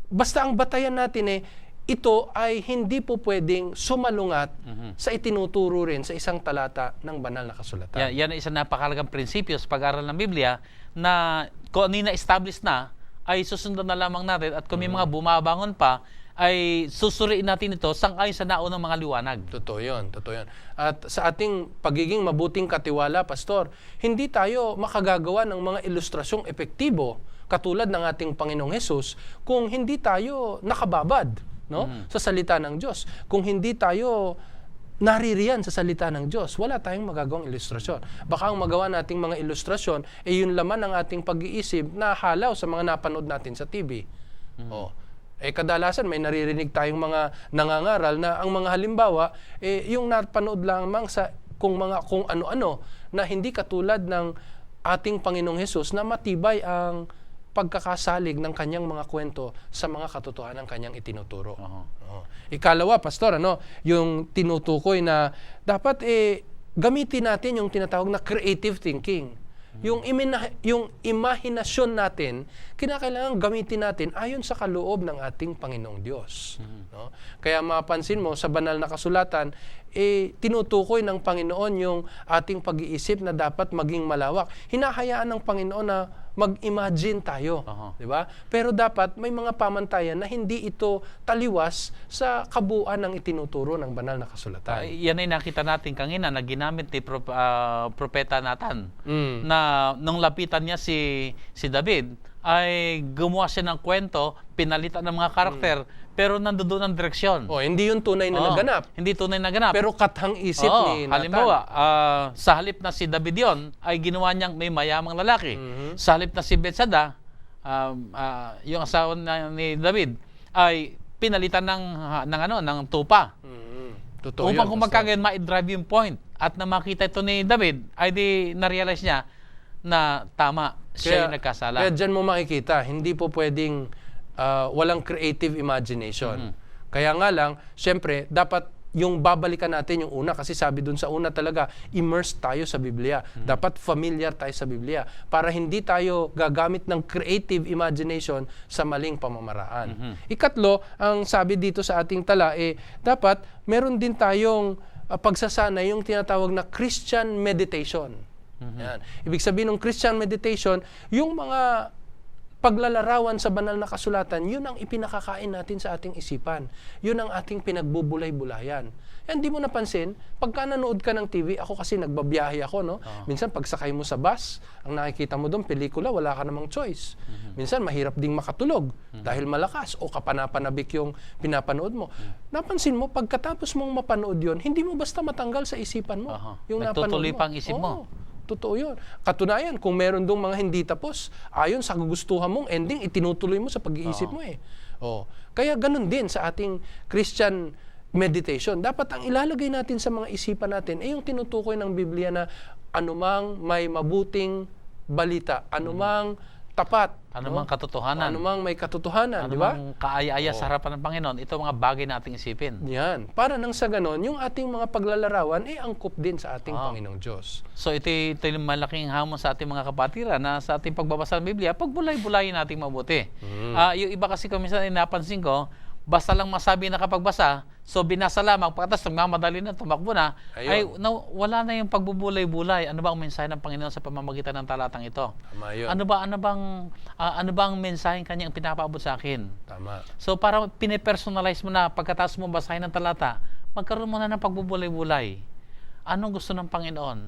Speaker 3: Basta ang batayan natin ito ay hindi po pwedeng sumalungat sa itinuturo rin sa isang talata ng banal na kasulatan.
Speaker 2: Yan ay isang napakalagang prinsipyo sa pag-aaral ng Biblia na kung ano na-establish na, ay susundan na lamang natin at kung may mga bumabangon pa, ay susuriin natin ito sang-ayon sa naunang mga liwanag.
Speaker 3: Totoo yun. At sa ating pagiging mabuting katiwala, Pastor, hindi tayo makagagawa ng mga ilustrasyong epektibo katulad ng ating Panginoong Hesus kung hindi tayo nakababad sa salita ng Diyos. Kung hindi tayo naririyan sa salita ng Diyos, wala tayong magagawang ilustrasyon. Baka ang magawa nating mga ilustrasyon yun laman ng ating pag-iisip na halaw sa mga napanood natin sa TV. Kadalasan may naririnig tayong mga nangangaral na ang mga halimbawa yung napanood lamang sa kung ano-ano na hindi katulad ng ating Panginoong Hesus na matibay ang pagkakasalig ng kanyang mga kwento sa mga katotohanan ng kanyang itinuturo. Ikalawa, Pastor, yung tinutukoy na dapat gamitin natin yung tinatawag na creative thinking. Yung imahinasyon natin, kinakailangan gamitin natin ayon sa kaloob ng ating Panginoong Diyos. Kaya mapansin mo, sa banal na kasulatan, tinutukoy ng Panginoon yung ating pag-iisip na dapat maging malawak. Hinahayaan ng Panginoon na mag-imagine tayo. Diba? Pero dapat may mga pamantayan na hindi ito taliwas sa kabuuan ng itinuturo ng banal na kasulatan.
Speaker 2: Yan ay nakita natin kanina na ginamit ni Propeta Nathan na nung lapitan niya si David, ay gumawa siya ng kwento, pinalitan ng mga karakter, pero nandoon ang direksyon.
Speaker 3: Hindi yung tunay na naganap.
Speaker 2: Hindi tunay na naganap.
Speaker 3: Pero kathang isip ni Nathan.
Speaker 2: Halimbawa, sa halip na si David yon, ay ginawa niyang may mayamang lalaki. Sa halip na si Betsada, yung asawa ni David, ay pinalitan ng tupa.
Speaker 3: Totoo
Speaker 2: Upang
Speaker 3: yun,
Speaker 2: kung magkagayon, ma-drive yung point. At na makita ito ni David, ay di na-realize niya na tama, siya yung nagkasala.
Speaker 3: Kaya dyan mo makikita, hindi po pwedeng walang creative imagination. Kaya nga lang, syempre, dapat yung babalikan natin yung una, kasi sabi dun sa una talaga, immersed tayo sa Biblia. Dapat familiar tayo sa Biblia para hindi tayo gagamit ng creative imagination sa maling pamamaraan. Ikatlo, ang sabi dito sa ating tala, dapat meron din tayong pagsasanay yung tinatawag na Christian meditation. Yan. Ibig sabihin ng Christian meditation, yung mga paglalarawan sa banal na kasulatan, yun ang ipinakakain natin sa ating isipan. Yun ang ating pinagbubulay-bulayan. Hindi mo napansin, pagka nanood ka ng TV, ako kasi nagbabiyahe ako, no? Minsan, pagsakay mo sa bus, ang nakikita mo doon, pelikula, wala ka namang choice. Minsan, mahirap ding makatulog dahil malakas o kapanapanabik yung pinapanood mo. Napansin mo, pagkatapos mong mapanood yun, hindi mo basta matanggal sa isipan mo. Yung napanood
Speaker 2: Nagtutuloy
Speaker 3: mo.
Speaker 2: pa ang isip mo.
Speaker 3: Totoo yun. Katunayan, kung meron dong mga hindi tapos, ayon sa gugustuhan mong ending, itinutuloy mo sa pag-iisip mo eh. Kaya ganun din sa ating Christian meditation. Dapat ang ilalagay natin sa mga isipan natin ay yung tinutukoy ng Biblia na anumang may mabuting balita, anumang tapat,
Speaker 2: Anumang katotohanan.
Speaker 3: anumang may katotohanan, di ba?
Speaker 2: Anumang kaaya-aya sa harapan ng Panginoon, ito mga bagay nating isipin.
Speaker 3: Yan. Para nang sa ganon, yung ating mga paglalarawan ay angkop din sa ating Panginoong Diyos.
Speaker 2: So ito yung malaking hamon sa ating mga kapatiran na sa ating pagbabasa ng Biblia, pagbulay-bulayin nating mabuti. Yung iba kasi kung minsan napansin ko, basta lang masabi na kapagbasa, so binasa lamang, pagkatapos nagmamadali na, tumakbo na, wala na yung pagbubulay-bulay. Ano ba ang mensahe ng Panginoon sa pamamagitan ng talatang ito?
Speaker 3: Tama yun.
Speaker 2: Ano ba ang mensahe kanyang pinapaabot sa akin?
Speaker 3: Tama.
Speaker 2: So para pinipersonalize mo na pagkatapos mo basahin ng talata, magkaroon mo na ng pagbubulay-bulay. Anong gusto ng Panginoon?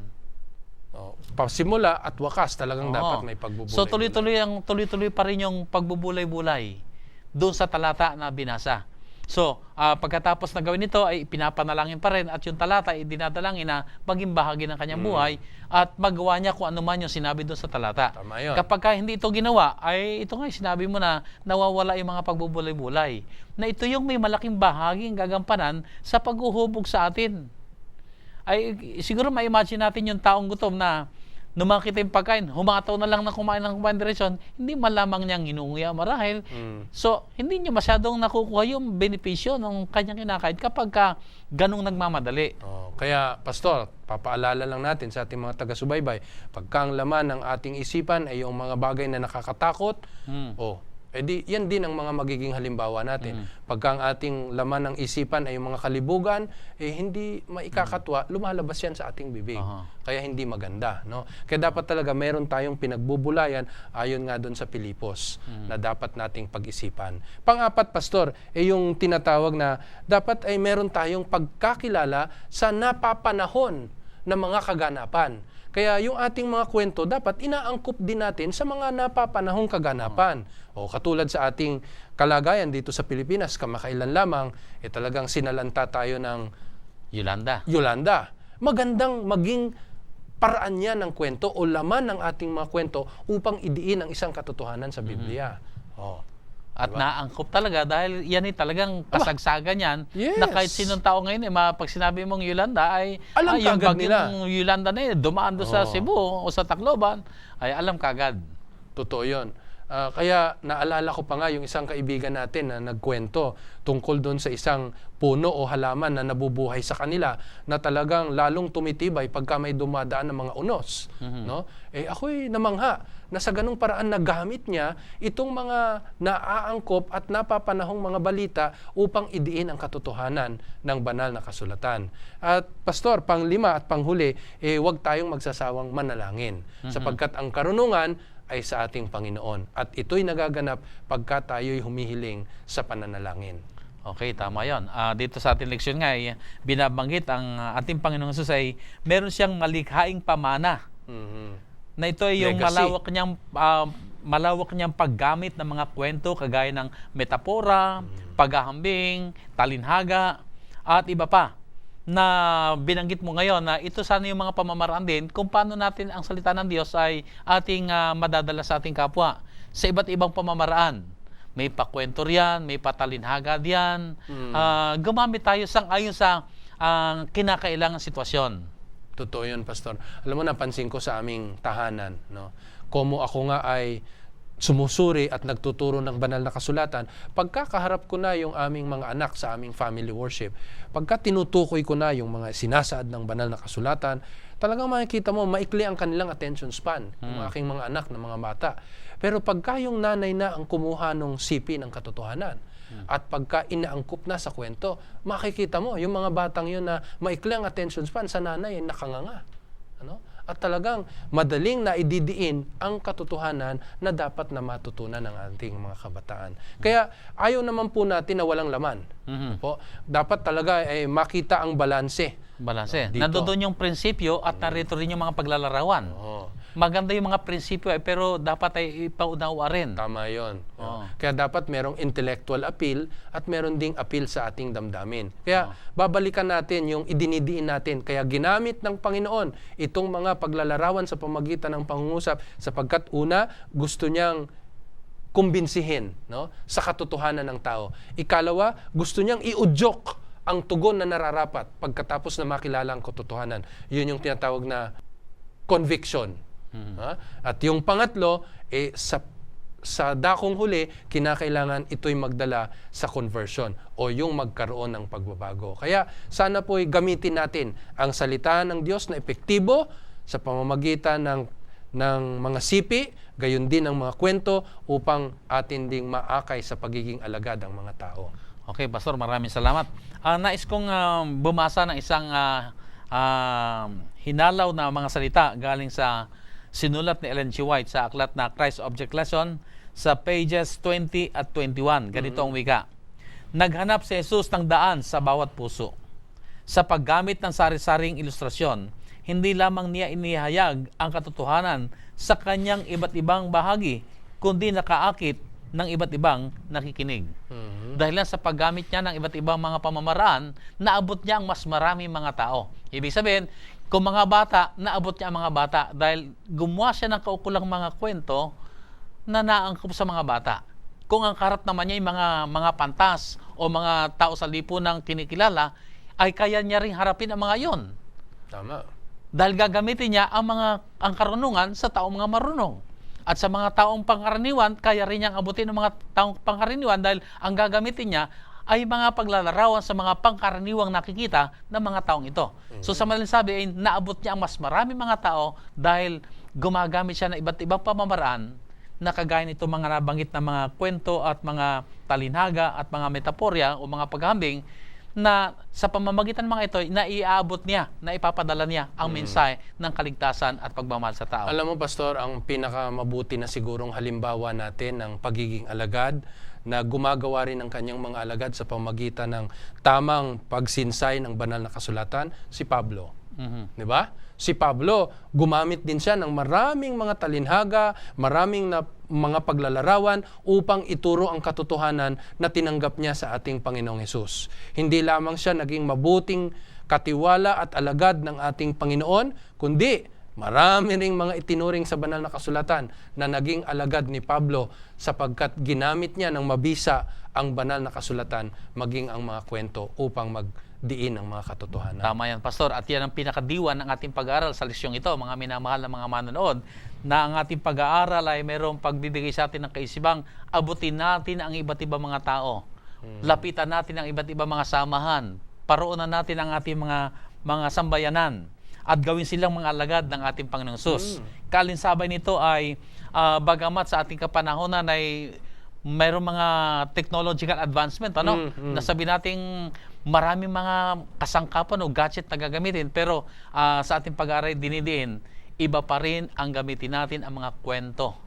Speaker 3: Pasimula at wakas talagang dapat may pagbubulay.
Speaker 2: So tuloy-tuloy pa rin yung pagbubulay-bulay doon sa talata na binasa. So, pagkatapos na gawin ito, ay pinapanalangin pa rin at yung talata ay dinadalangin na maging bahagi ng kanyang buhay at magawa niya kung ano man yung sinabi doon sa talata.
Speaker 3: Tama yun.
Speaker 2: Kapag hindi ito ginawa, ay ito nga sinabi mo na nawawala yung mga pagbubulay-bulay. Na ito yung may malaking bahaging gagampanan sa paghuhubog sa atin. Ay siguro ma-imagine natin yung taong gutom na nung makita yung pagkain, humataw na lang na kumain diretsyon, hindi malamang niyang hinunguya marahil. So, hindi niya masyadong nakukuha yung benepisyo ng kanyang kinakain kapag ganong nagmamadali.
Speaker 3: Kaya, Pastor, papaalala lang natin sa ating mga taga-subaybay, pagka ang laman ng ating isipan ay yung mga bagay na nakakatakot, edi yan din ang mga magiging halimbawa natin. Pagka ang ating laman ng isipan ay yung mga kalibugan, hindi maikakatwa, lumalabas yan sa ating bibig. Kaya hindi maganda. No? Kaya dapat talaga meron tayong pinagbubulayan ayon nga doon sa Pilipos na dapat nating pag-isipan. Pang-apat, Pastor, yung tinatawag na dapat ay meron tayong pagkakilala sa napapanahon ng mga kaganapan. Kaya yung ating mga kwento, dapat inaangkop din natin sa mga napapanahong kaganapan. Katulad sa ating kalagayan dito sa Pilipinas, kamakailan lamang, talagang sinalanta tayo ng Yolanda. Magandang maging paraan niya ng kwento o laman ng ating mga kwento upang idiin ang isang katotohanan sa Biblia.
Speaker 2: At naangkop talaga dahil yan ay talagang kasagsagan yan
Speaker 3: Yes.
Speaker 2: na kahit sinong tao ngayon pag sinabi mong Yolanda ay
Speaker 3: Alam
Speaker 2: yung
Speaker 3: kagad nila.
Speaker 2: bagyong Yolanda na dumaan doon sa Cebu o sa Tacloban ay alam kagad.
Speaker 3: Totoo yun. Kaya naalala ko pa nga yung isang kaibigan natin na nagkwento tungkol doon sa isang puno o halaman na nabubuhay sa kanila na talagang lalong tumitibay pagka may dumadaan ng mga unos. No? Ako'y namangha na sa ganung paraan nagamit niya itong mga naaangkop at napapanahong mga balita upang idiin ang katotohanan ng banal na kasulatan. At Pastor, pang-lima at panghuli, huwag tayong magsasawang manalangin sapagkat ang karunungan ay sa ating Panginoon. At ito'y nagaganap pagka tayo'y humihiling sa pananalangin.
Speaker 2: Okay, tama yun. Dito sa ating leksyon nga, binabanggit ang ating Panginoong Hesus ay meron siyang malikhaing pamana. Na ito ay yung malawak niyang paggamit ng mga kwento kagaya ng metapora, paghahambing, talinhaga, at iba pa na binanggit mo ngayon na ito sana yung mga pamamaraan din kung paano natin ang salita ng Diyos ay ating madadala sa ating kapwa sa iba't ibang pamamaraan. May pakwento riyan, may patalinhaga diyan. Gumamit tayo ayon sa kinakailangan sitwasyon.
Speaker 3: Totoo yun, Pastor. Alam mo, napansin ko sa aming tahanan, no? Como ako nga ay sumusuri at nagtuturo ng banal na kasulatan, pagkakaharap ko na yung aming mga anak sa aming family worship, pagka tinutukoy ko na yung mga sinasaad ng banal na kasulatan, talagang makikita mo, maikli ang kanilang attention span, yung aking mga anak na mga bata. Pero pagka yung nanay na ang kumuha ng sipi ng katotohanan, at pagka inaangkop na sa kwento, makikita mo, yung mga batang yun na maikli ang attention span sa nanay ay nakanganga. Ano? at talagang madaling na ididiin ang katotohanan na dapat na matutunan ng ating mga kabataan. Kaya ayaw naman po natin na walang laman. Po, dapat talaga makita ang balanse.
Speaker 2: Balanse.
Speaker 3: Dito.
Speaker 2: Nandoon yung prinsipyo at narito rin yung mga paglalarawan.
Speaker 3: Oo.
Speaker 2: Maganda yung mga prinsipyo pero dapat ay ipaunawa rin.
Speaker 3: Tama yun.
Speaker 2: Oo.
Speaker 3: Kaya dapat merong intellectual appeal at meron ding appeal sa ating damdamin. Kaya babalikan natin yung idinidiin natin. Kaya ginamit ng Panginoon itong mga paglalarawan sa pamagitan ng pangungusap sapagkat una, gusto niyang kumbinsihin, no, sa katotohanan ng tao. Ikalawa, gusto niyang iudyok ang tugon na nararapat pagkatapos na makilala ang katotohanan. Yun yung tinatawag na conviction. At yung pangatlo, sa dakong huli, kinakailangan ito'y magdala sa conversion o yung magkaroon ng pagbabago. Kaya sana po'y gamitin natin ang salita ng Diyos na epektibo sa pamamagitan ng mga sipi, gayon din ang mga kwento upang atin ding maakay sa pagiging alagad ang mga tao.
Speaker 2: Okay, Pastor, maraming salamat. Nais kong bumasa ng isang hinalaw na mga salita galing sa sinulat ni Ellen G. White sa aklat na Christ Object Lesson sa pages 20 at 21. Ganito ang wika. Naghanap si Jesus ng daan sa bawat puso. Sa paggamit ng sari-saring ilustrasyon, hindi lamang niya inihayag ang katotohanan sa kanyang iba't ibang bahagi, kundi nakaakit ng iba't ibang nakikinig. Dahil lang sa paggamit niya ng iba't ibang mga pamamaraan, naabot niya ang mas maraming mga tao. Ibig sabihin, kung mga bata, naabot niya ang mga bata dahil gumawa siya ng kaukulang mga kwento na naangkop sa mga bata. Kung ang karat naman niya yung mga pantas o mga tao sa lipunang kinikilala, ay kaya niya ring harapin ang mga yon.
Speaker 3: Tama.
Speaker 2: Dahil gagamitin niya ang karunungan sa taong mga marunong. At sa mga taong pangkaraniwan, kaya rin niyang abutin ng mga taong pangkaraniwan dahil ang gagamitin niya ay mga paglalarawan sa mga pangkaraniwang nakikita ng mga taong ito. So sa madaling sabi, ay naabot niya ang mas marami mga tao dahil gumagamit siya ng iba't ibang pamamaraan na kagaya nito mga nabanggit na mga kwento at mga talinhaga at mga metaporya o mga paghambing na sa pamamagitan ng mga ito, naiaabot niya, na ipapadala niya ang mensahe ng kaligtasan at pagmamahal sa tao.
Speaker 3: Alam mo, Pastor, ang pinakamabuti na sigurong halimbawa natin ng pagiging alagad na gumagawa rin ng kanyang mga alagad sa pamamagitan ng tamang pagsinsay ng banal na kasulatan, si Pablo. Di ba? Si Pablo, gumamit din siya ng maraming mga talinhaga, maraming mga paglalarawan upang ituro ang katotohanan na tinanggap niya sa ating Panginoong Hesus. Hindi lamang siya naging mabuting katiwala at alagad ng ating Panginoon, kundi marami ring mga itinuring sa banal na kasulatan na naging alagad ni Pablo sapagkat ginamit niya ng mabisa ang banal na kasulatan maging ang mga kwento upang magdiin ang mga katotohanan.
Speaker 2: Tama yan, Pastor. At yan ang pinakadiwan ng ating pag-aaral sa lesyong ito, mga minamahal na mga manonood, na ang ating pag-aaral ay mayroong pagbibigay sa atin ng kaisibang abutin natin ang iba't ibang mga tao. Lapitan natin ang iba't ibang mga samahan. Paroonan natin ang ating mga sambayanan at gawin silang mga alagad ng ating Panginoong Hesus. Kalinsabay nito ay bagamat sa ating kapanahonan ay mayroong mga technological advancement, nasabi nating maraming mga kasangkapan o gadget na gagamitin, pero sa ating pag-aaral dinidiin, iba pa rin ang gamitin natin ang mga kwento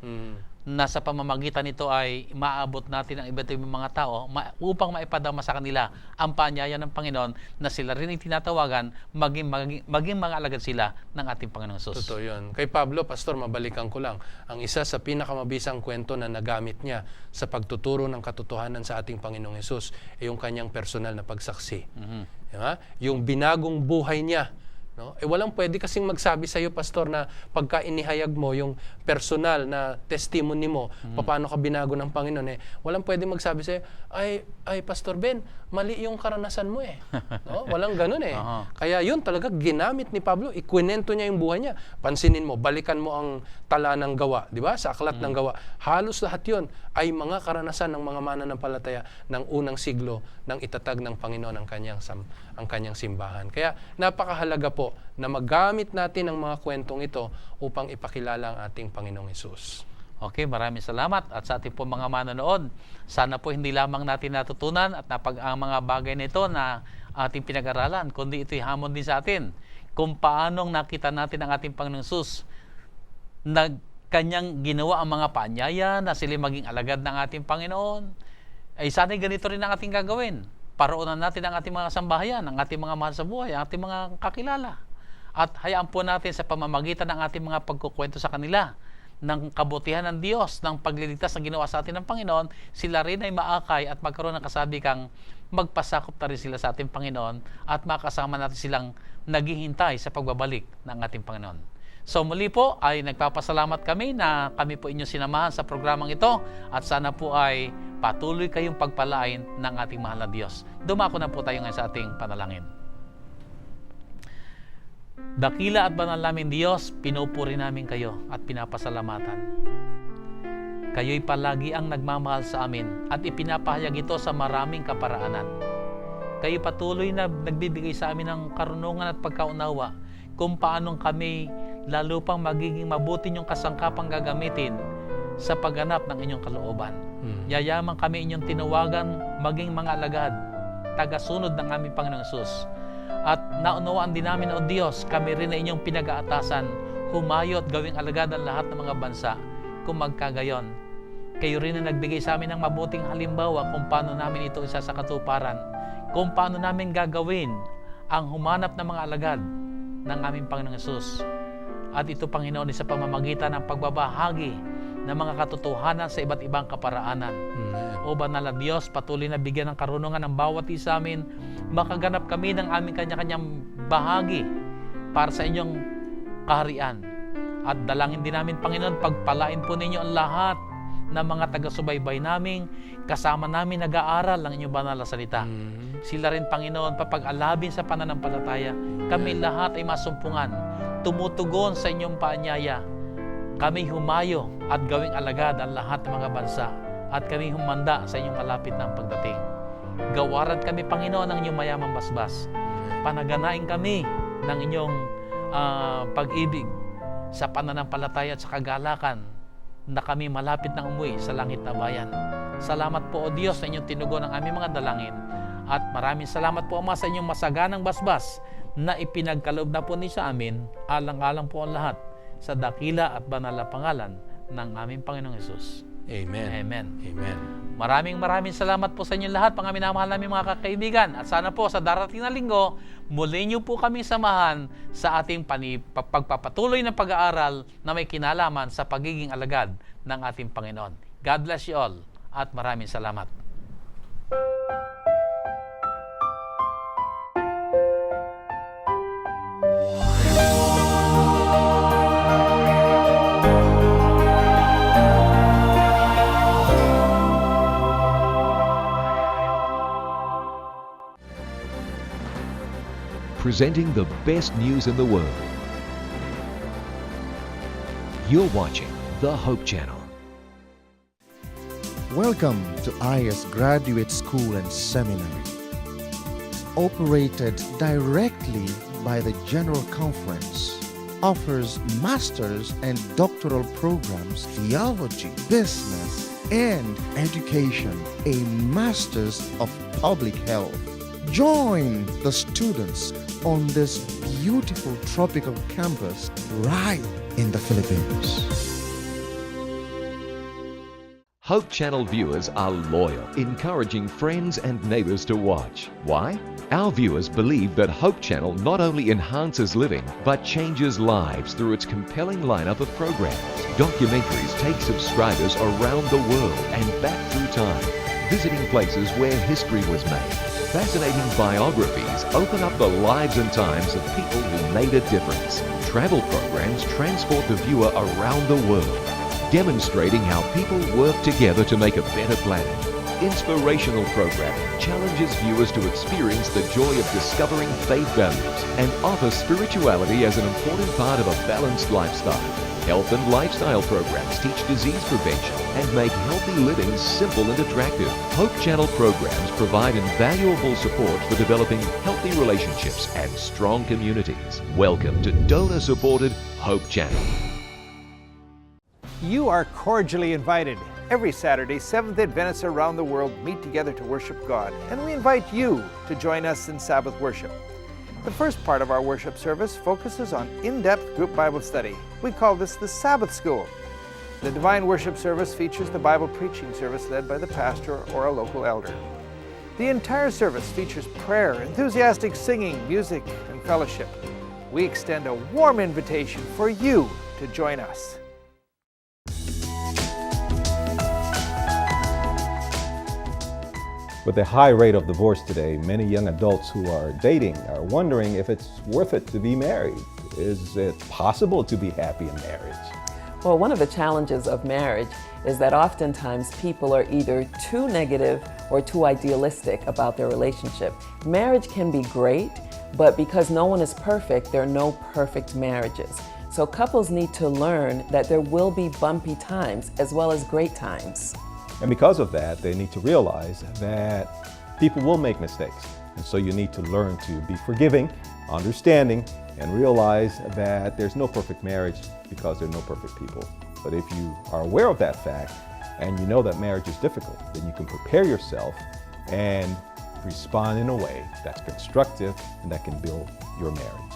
Speaker 2: na sa pamamagitan nito ay maabot natin ang iba't ibang mga tao upang maipadama sa kanila ang paanyaya ng Panginoon na sila rin ay tinatawagan maging mga alagad sila ng ating Panginoong Hesus.
Speaker 3: Totoo yun. Kay Pablo, Pastor, mabalikan ko lang. Ang isa sa pinakamabisang kwento na nagamit niya sa pagtuturo ng katotohanan sa ating Panginoong Hesus ay yung kanyang personal na pagsaksi. Diba? Yung binagong buhay niya. No? Walang pwede kasing magsabi sa iyo, Pastor, na pagka inihayag mo yung personal na testimony mo, paano ka binago ng Panginoon, walang pwede magsabi sa iyo, ay Pastor Ben, mali yung karanasan mo No? Walang ganun Kaya yun talaga ginamit ni Pablo, ikwinento niya yung buhay niya. Pansinin mo, balikan mo ang tala ng gawa, di ba? Sa aklat ng gawa. Halos lahat yun ay mga karanasan ng mga mananampalataya ng unang siglo ng itatag ng Panginoon ang kanyang simbahan. Kaya napakahalaga po na magamit natin ang mga kwentong ito upang ipakilala ang ating Panginoong Hesus.
Speaker 2: Okay, maraming salamat. At sa ating po mga manonood, sana po hindi lamang natin natutunan at ang mga bagay na ito na ating pinag-aralan, kundi ito'y hamon din sa atin. kung paanong nakita natin ang ating Panginoong Hesus na kanyang ginawa ang mga paanyaya na sila maging alagad ng ating Panginoon, ay sana'y ganito rin ang ating gagawin. Paroonan natin ang ating mga sambahayan, ang ating mga mahal sa buhay, ang ating mga kakilala. At hayaan po natin sa pamamagitan ng ating mga pagkukwento sa kanila ng kabutihan ng Diyos, ng pagliligtas na ginawa sa atin ng Panginoon, sila rin ay maakay at magkaroon ng kasabikang magpasakop na rin sila sa ating Panginoon at makasama natin silang naghihintay sa pagbabalik ng ating Panginoon. So muli po ay nagpapasalamat kami na kami po inyong sinamahan sa programang ito at sana po ay patuloy kayong pagpalain ng ating mahal na Diyos. Dumako na po tayo ngayon sa ating panalangin. Dakila at banal namin Diyos, pinupuri namin kayo at pinapasalamatan. Kayo'y palagi ang nagmamahal sa amin at ipinapahayag ito sa maraming kaparaanan. Kayo patuloy na nagbibigay sa amin ng karunungan at pagkaunawa kung paanong kami lalo pang magiging mabuti niyong kasangkapang gagamitin sa pagganap ng inyong kalooban. Yayaman kami inyong tinawagan maging mga alagad, tagasunod ng aming Panginoong Hesus. At naunawaan din namin, O Diyos, kami rin na inyong pinag-aatasan, humayo at gawing alagad ang lahat ng mga bansa. Kung magkagayon, kayo rin na nagbigay sa amin ng mabuting halimbawa kung paano namin ito isa sa katuparan, kung paano namin gagawin ang humanap ng mga alagad ng aming Panginoong Hesus. At ito, Panginoon, sa pamamagitan ng pagbabahagi ng mga katotohanan sa iba't ibang kaparaanan. O banal na Diyos, patuloy na bigyan ng karunungan ng bawat isa amin, makaganap kami ng aming kanya-kanyang bahagi para sa inyong kaharian. At dalangin din namin, Panginoon, pagpalain po ninyo ang lahat ng mga taga-subaybay namin, kasama namin nag-aaral ng inyong banal na salita. Sila rin, Panginoon, papag-alabin sa pananampalataya. Kami lahat ay masumpungan, tumutugon sa inyong paanyaya. Kami humayo at gawing alagad ang lahat ng mga bansa at kami humanda sa inyong malapit ng pagdating. Gawaran kami, Panginoon, ng inyong mayamang basbas. Panaganain kami ng inyong pag-ibig sa pananampalataya at sa kagalakan na kami malapit ng umuwi sa langit na bayan. Salamat po, O Diyos, sa inyong tinugon ang aming mga dalangin. At maraming salamat po, Ama, sa inyong masaganang basbas na ipinagkaloob na po ni sa amin, alang-alang po ang lahat sa dakila at banal na pangalan ng aming Panginoong Hesus.
Speaker 3: Amen.
Speaker 2: Amen.
Speaker 3: Amen.
Speaker 2: Maraming salamat po sa inyo lahat, mga minamahal namin mga kakaibigan. At sana po sa darating na linggo, muli niyo po kami samahan sa ating pagpapatuloy ng pag-aaral na may kinalaman sa pagiging alagad ng ating Panginoon. God bless you all at maraming salamat.
Speaker 1: Presenting the best news in the world. You're watching the Hope Channel.
Speaker 4: Welcome to IS Graduate School and Seminary. Operated directly by the General Conference, offers master's and doctoral programs, theology, business, and education, a master's of public health. Join the students on this beautiful tropical campus right in the Philippines.
Speaker 1: Hope Channel viewers are loyal, encouraging friends and neighbors to watch. Why? Our viewers believe that Hope Channel not only enhances living, but changes lives through its compelling lineup of programs. Documentaries take subscribers around the world and back through time, visiting places where history was made. Fascinating biographies open up the lives and times of people who made a difference. Travel programs transport the viewer around the world, demonstrating how people work together to make a better planet. Inspirational programming challenges viewers to experience the joy of discovering faith values and offer spirituality as an important part of a balanced lifestyle. Health and lifestyle programs teach disease prevention and make healthy living simple and attractive. Hope Channel programs provide invaluable support for developing healthy relationships and strong communities. Welcome to donor-supported Hope Channel.
Speaker 5: You are cordially invited. Every Saturday, Seventh-day Adventists around the world meet together to worship God, and we invite you to join us in Sabbath worship. The first part of our worship service focuses on in-depth group Bible study. We call this the Sabbath School. The Divine Worship service features the Bible preaching service led by the pastor or a local elder. The entire service features prayer, enthusiastic singing, music, and fellowship. We extend a warm invitation for you to join us.
Speaker 6: With the high rate of divorce today, many young adults who are dating are wondering if it's worth it to be married. Is it possible to be happy in marriage?
Speaker 7: Well, one of the challenges of marriage is that oftentimes people are either too negative or too idealistic about their relationship. Marriage can be great, but because no one is perfect, there are no perfect marriages. So couples need to learn that there will be bumpy times as well as great times.
Speaker 6: And because of that, they need to realize that people will make mistakes. And so you need to learn to be forgiving, understanding, and realize that there's no perfect marriage because there are no perfect people. But if you are aware of that fact and you know that marriage is difficult, then you can prepare yourself and respond in a way that's constructive and that can build your marriage.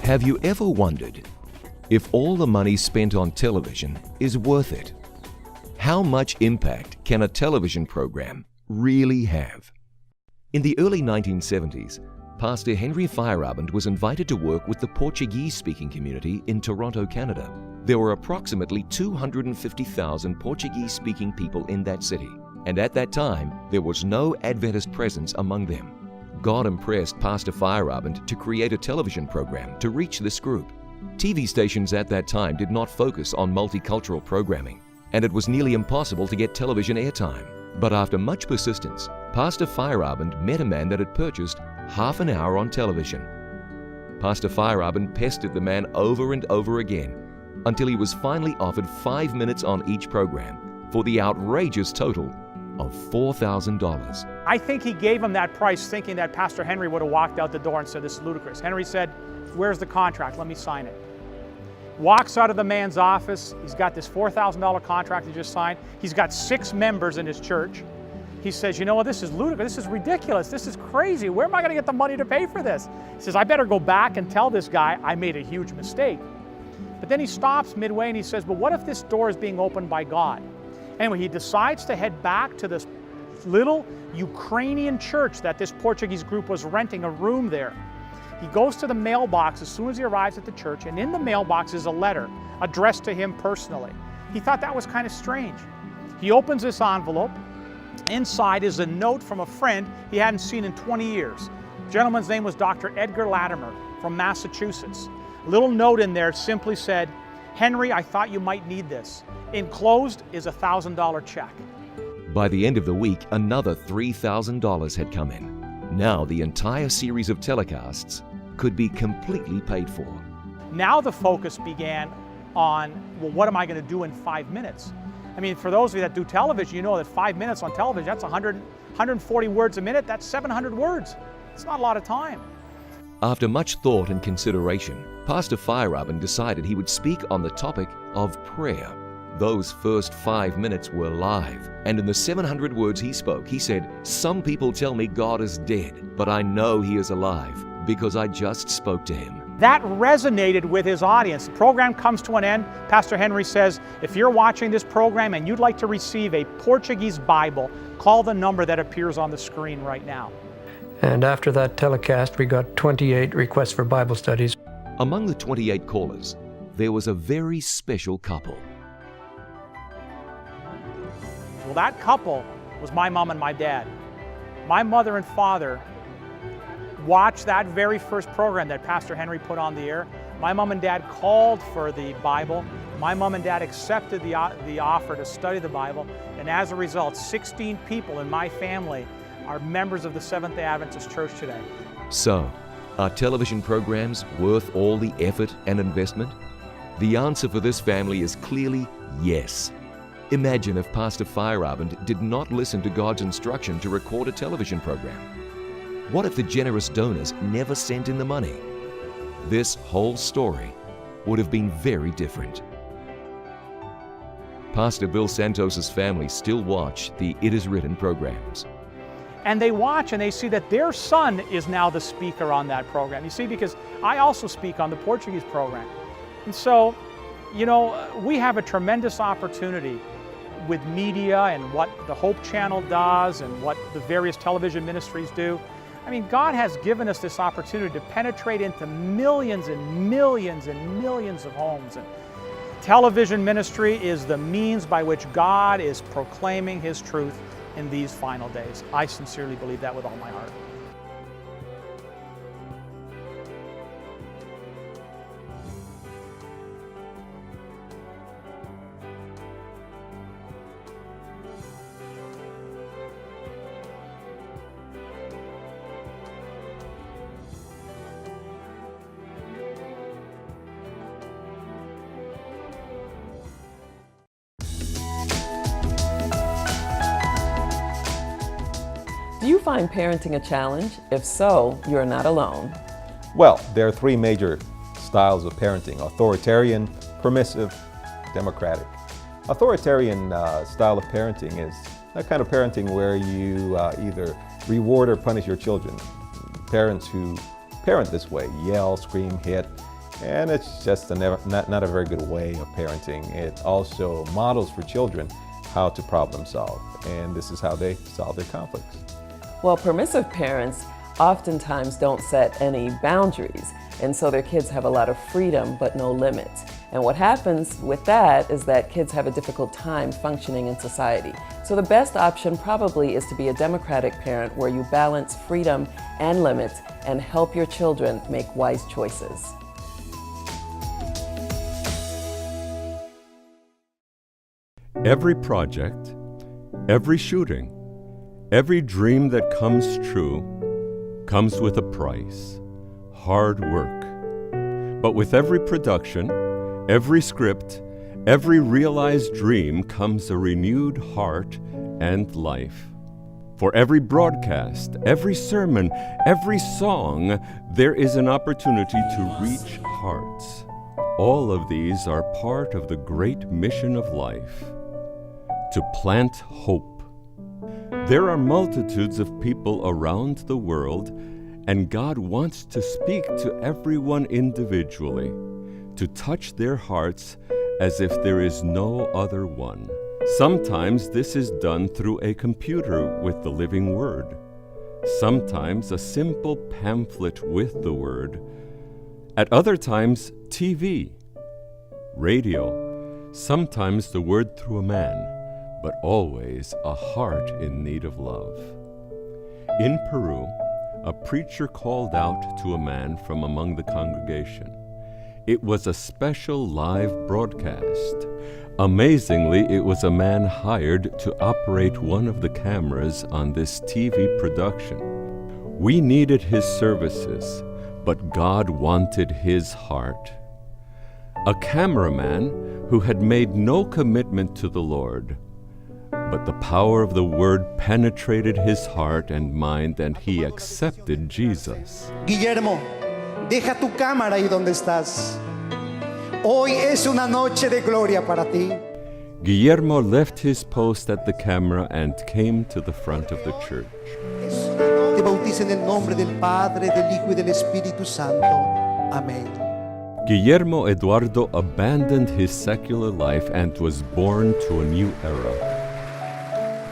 Speaker 1: Have you ever wondered if all the money spent on television is worth it? How much impact can a television program really have? In the early 1970s, Pastor Henry Feyerabend was invited to work with the Portuguese-speaking community in Toronto, Canada. There were approximately 250,000 Portuguese-speaking people in that city, and at that time, there was no Adventist presence among them. God impressed Pastor Feyerabend to create a television program to reach this group. TV stations at that time did not focus on multicultural programming, and it was nearly impossible to get television airtime. But after much persistence, Pastor Feyerabend met a man that had purchased half an hour on television. Pastor Feyerabend pestered the man over and over again until he was finally offered 5 minutes on each program for the outrageous total of $4,000.
Speaker 8: I think he gave him that price thinking that Pastor Henry would have walked out the door and said, "This is ludicrous." Henry said, "Where's the contract? Let me sign it." Walks out of the man's office. He's got this $4,000 contract he just signed. He's got 6 members in his church. He says, "You know what, this is ludicrous, this is ridiculous, this is crazy. Where am I gonna get the money to pay for this?" He says, "I better go back and tell this guy I made a huge mistake." But then he stops midway and he says, "But what if this door is being opened by God?" Anyway, he decides to head back to this little Ukrainian church that this Portuguese group was renting a room there. He goes to the mailbox as soon as he arrives at the church, and in the mailbox is a letter addressed to him personally. He thought that was kind of strange. He opens this envelope. Inside is a note from a friend he hadn't seen in 20 years. The gentleman's name was Dr. Edgar Latimer from Massachusetts. A little note in there simply said, "Henry, I thought you might need this. Enclosed is a $1,000 check."
Speaker 1: By the end of the week, another $3,000 had come in. Now the entire series of telecasts could be completely paid for.
Speaker 8: Now the focus began on, well, what am I going to do in 5 minutes? I mean, for those of you that do television, you know that 5 minutes on television, that's 140 words a minute, that's 700 words. It's not a lot of time.
Speaker 1: After much thought and consideration, Pastor Feyerabend decided he would speak on the topic of prayer. Those first 5 minutes were live, and in the 700 words he spoke, he said, "Some people tell me God is dead, but I know He is alive because I just spoke to Him."
Speaker 8: That resonated with his audience. The program comes to an end. Pastor Henry says, if you're watching this program and you'd like to receive a Portuguese Bible, call the number that appears on the screen right now.
Speaker 9: And after that telecast, we got 28 requests for Bible studies.
Speaker 1: Among the 28 callers, there was a very special couple.
Speaker 8: Well, that couple was my mom and my dad. My mother and father watched that very first program that Pastor Henry put on the air. My mom and dad called for the Bible. My mom and dad accepted the offer to study the Bible. And as a result, 16 people in my family are members of the Seventh-day Adventist Church today.
Speaker 1: So, Are television programs worth all the effort and investment? The answer for this family is clearly yes. Imagine if Pastor Feyerabend did not listen to God's instruction to record a television program. What if the generous donors never sent in the money? This whole story would have been very different. Pastor Bill Santos's family still watch the It Is Written programs.
Speaker 8: And they watch and they see that their son is now the speaker on that program. You see, because I also speak on the Portuguese program. And so, you know, we have a tremendous opportunity with media and what the Hope Channel does and what the various television ministries do. I mean, God has given us this opportunity to penetrate into millions and millions and millions of homes. And television ministry is the means by which God is proclaiming His truth in these final days. I sincerely believe that with all my heart.
Speaker 7: Do you find parenting a challenge? If so, you're not alone.
Speaker 6: Well, there are three major styles of parenting: authoritarian, permissive, democratic. Authoritarian style of parenting is that kind of parenting where you either reward or punish your children. Parents who parent this way yell, scream, hit, and it's just not a very good way of parenting. It also models for children how to problem solve, and this is how they solve their conflicts.
Speaker 7: Well, permissive parents oftentimes don't set any boundaries, and so their kids have a lot of freedom but no limits. And what happens with that is that kids have a difficult time functioning in society. So the best option probably is to be a democratic parent where you balance freedom and limits and help your children make wise choices.
Speaker 10: Every project, every shooting, every dream that comes true comes with a price, hard work. But with every production, every script, every realized dream comes a renewed heart and life. For every broadcast, every sermon, every song, there is an opportunity to reach hearts. All of these are part of the great mission of life, to plant hope. There are multitudes of people around the world, and God wants to speak to everyone individually, to touch their hearts as if there is no other one. Sometimes this is done through a computer with the living Word. Sometimes a simple pamphlet with the Word. At other times, TV, radio, sometimes the Word through a man, but always a heart in need of love. In Peru, a preacher called out to a man from among the congregation. It was a special live broadcast. Amazingly, it was a man hired to operate one of the cameras on this TV production. We needed his services, but God wanted his heart. A cameraman who had made no commitment to the Lord, but the power of the Word penetrated his heart and mind, and he accepted Jesus.
Speaker 11: Guillermo, deja tu cámara ahí donde estás. Hoy es una noche de gloria para ti.
Speaker 10: Guillermo left his post at the camera and came to the front of the church.
Speaker 11: Te bautizo en el nombre del Padre, del Hijo y del Espíritu Santo. Amén.
Speaker 10: Guillermo Eduardo abandoned his secular life and was born to a new era.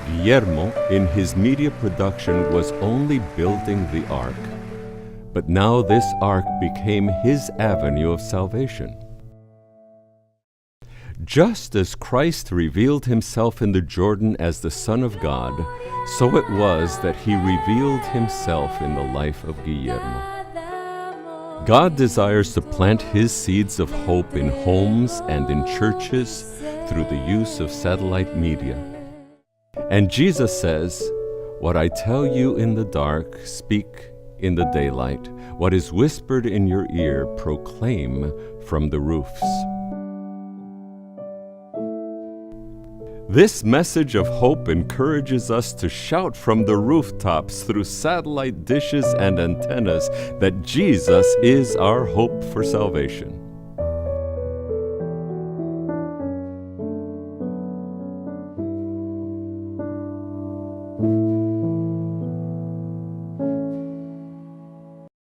Speaker 10: Guillermo, in his media production, was only building the ark, but now this ark became his avenue of salvation. Just as Christ revealed himself in the Jordan as the Son of God, so it was that he revealed himself in the life of Guillermo. God desires to plant his seeds of hope in homes and in churches through the use of satellite media. And Jesus says, "What I tell you in the dark, speak in the daylight. What is whispered in your ear, proclaim from the roofs. This message of hope encourages us to shout from the rooftops through satellite dishes and antennas that Jesus is our hope for salvation.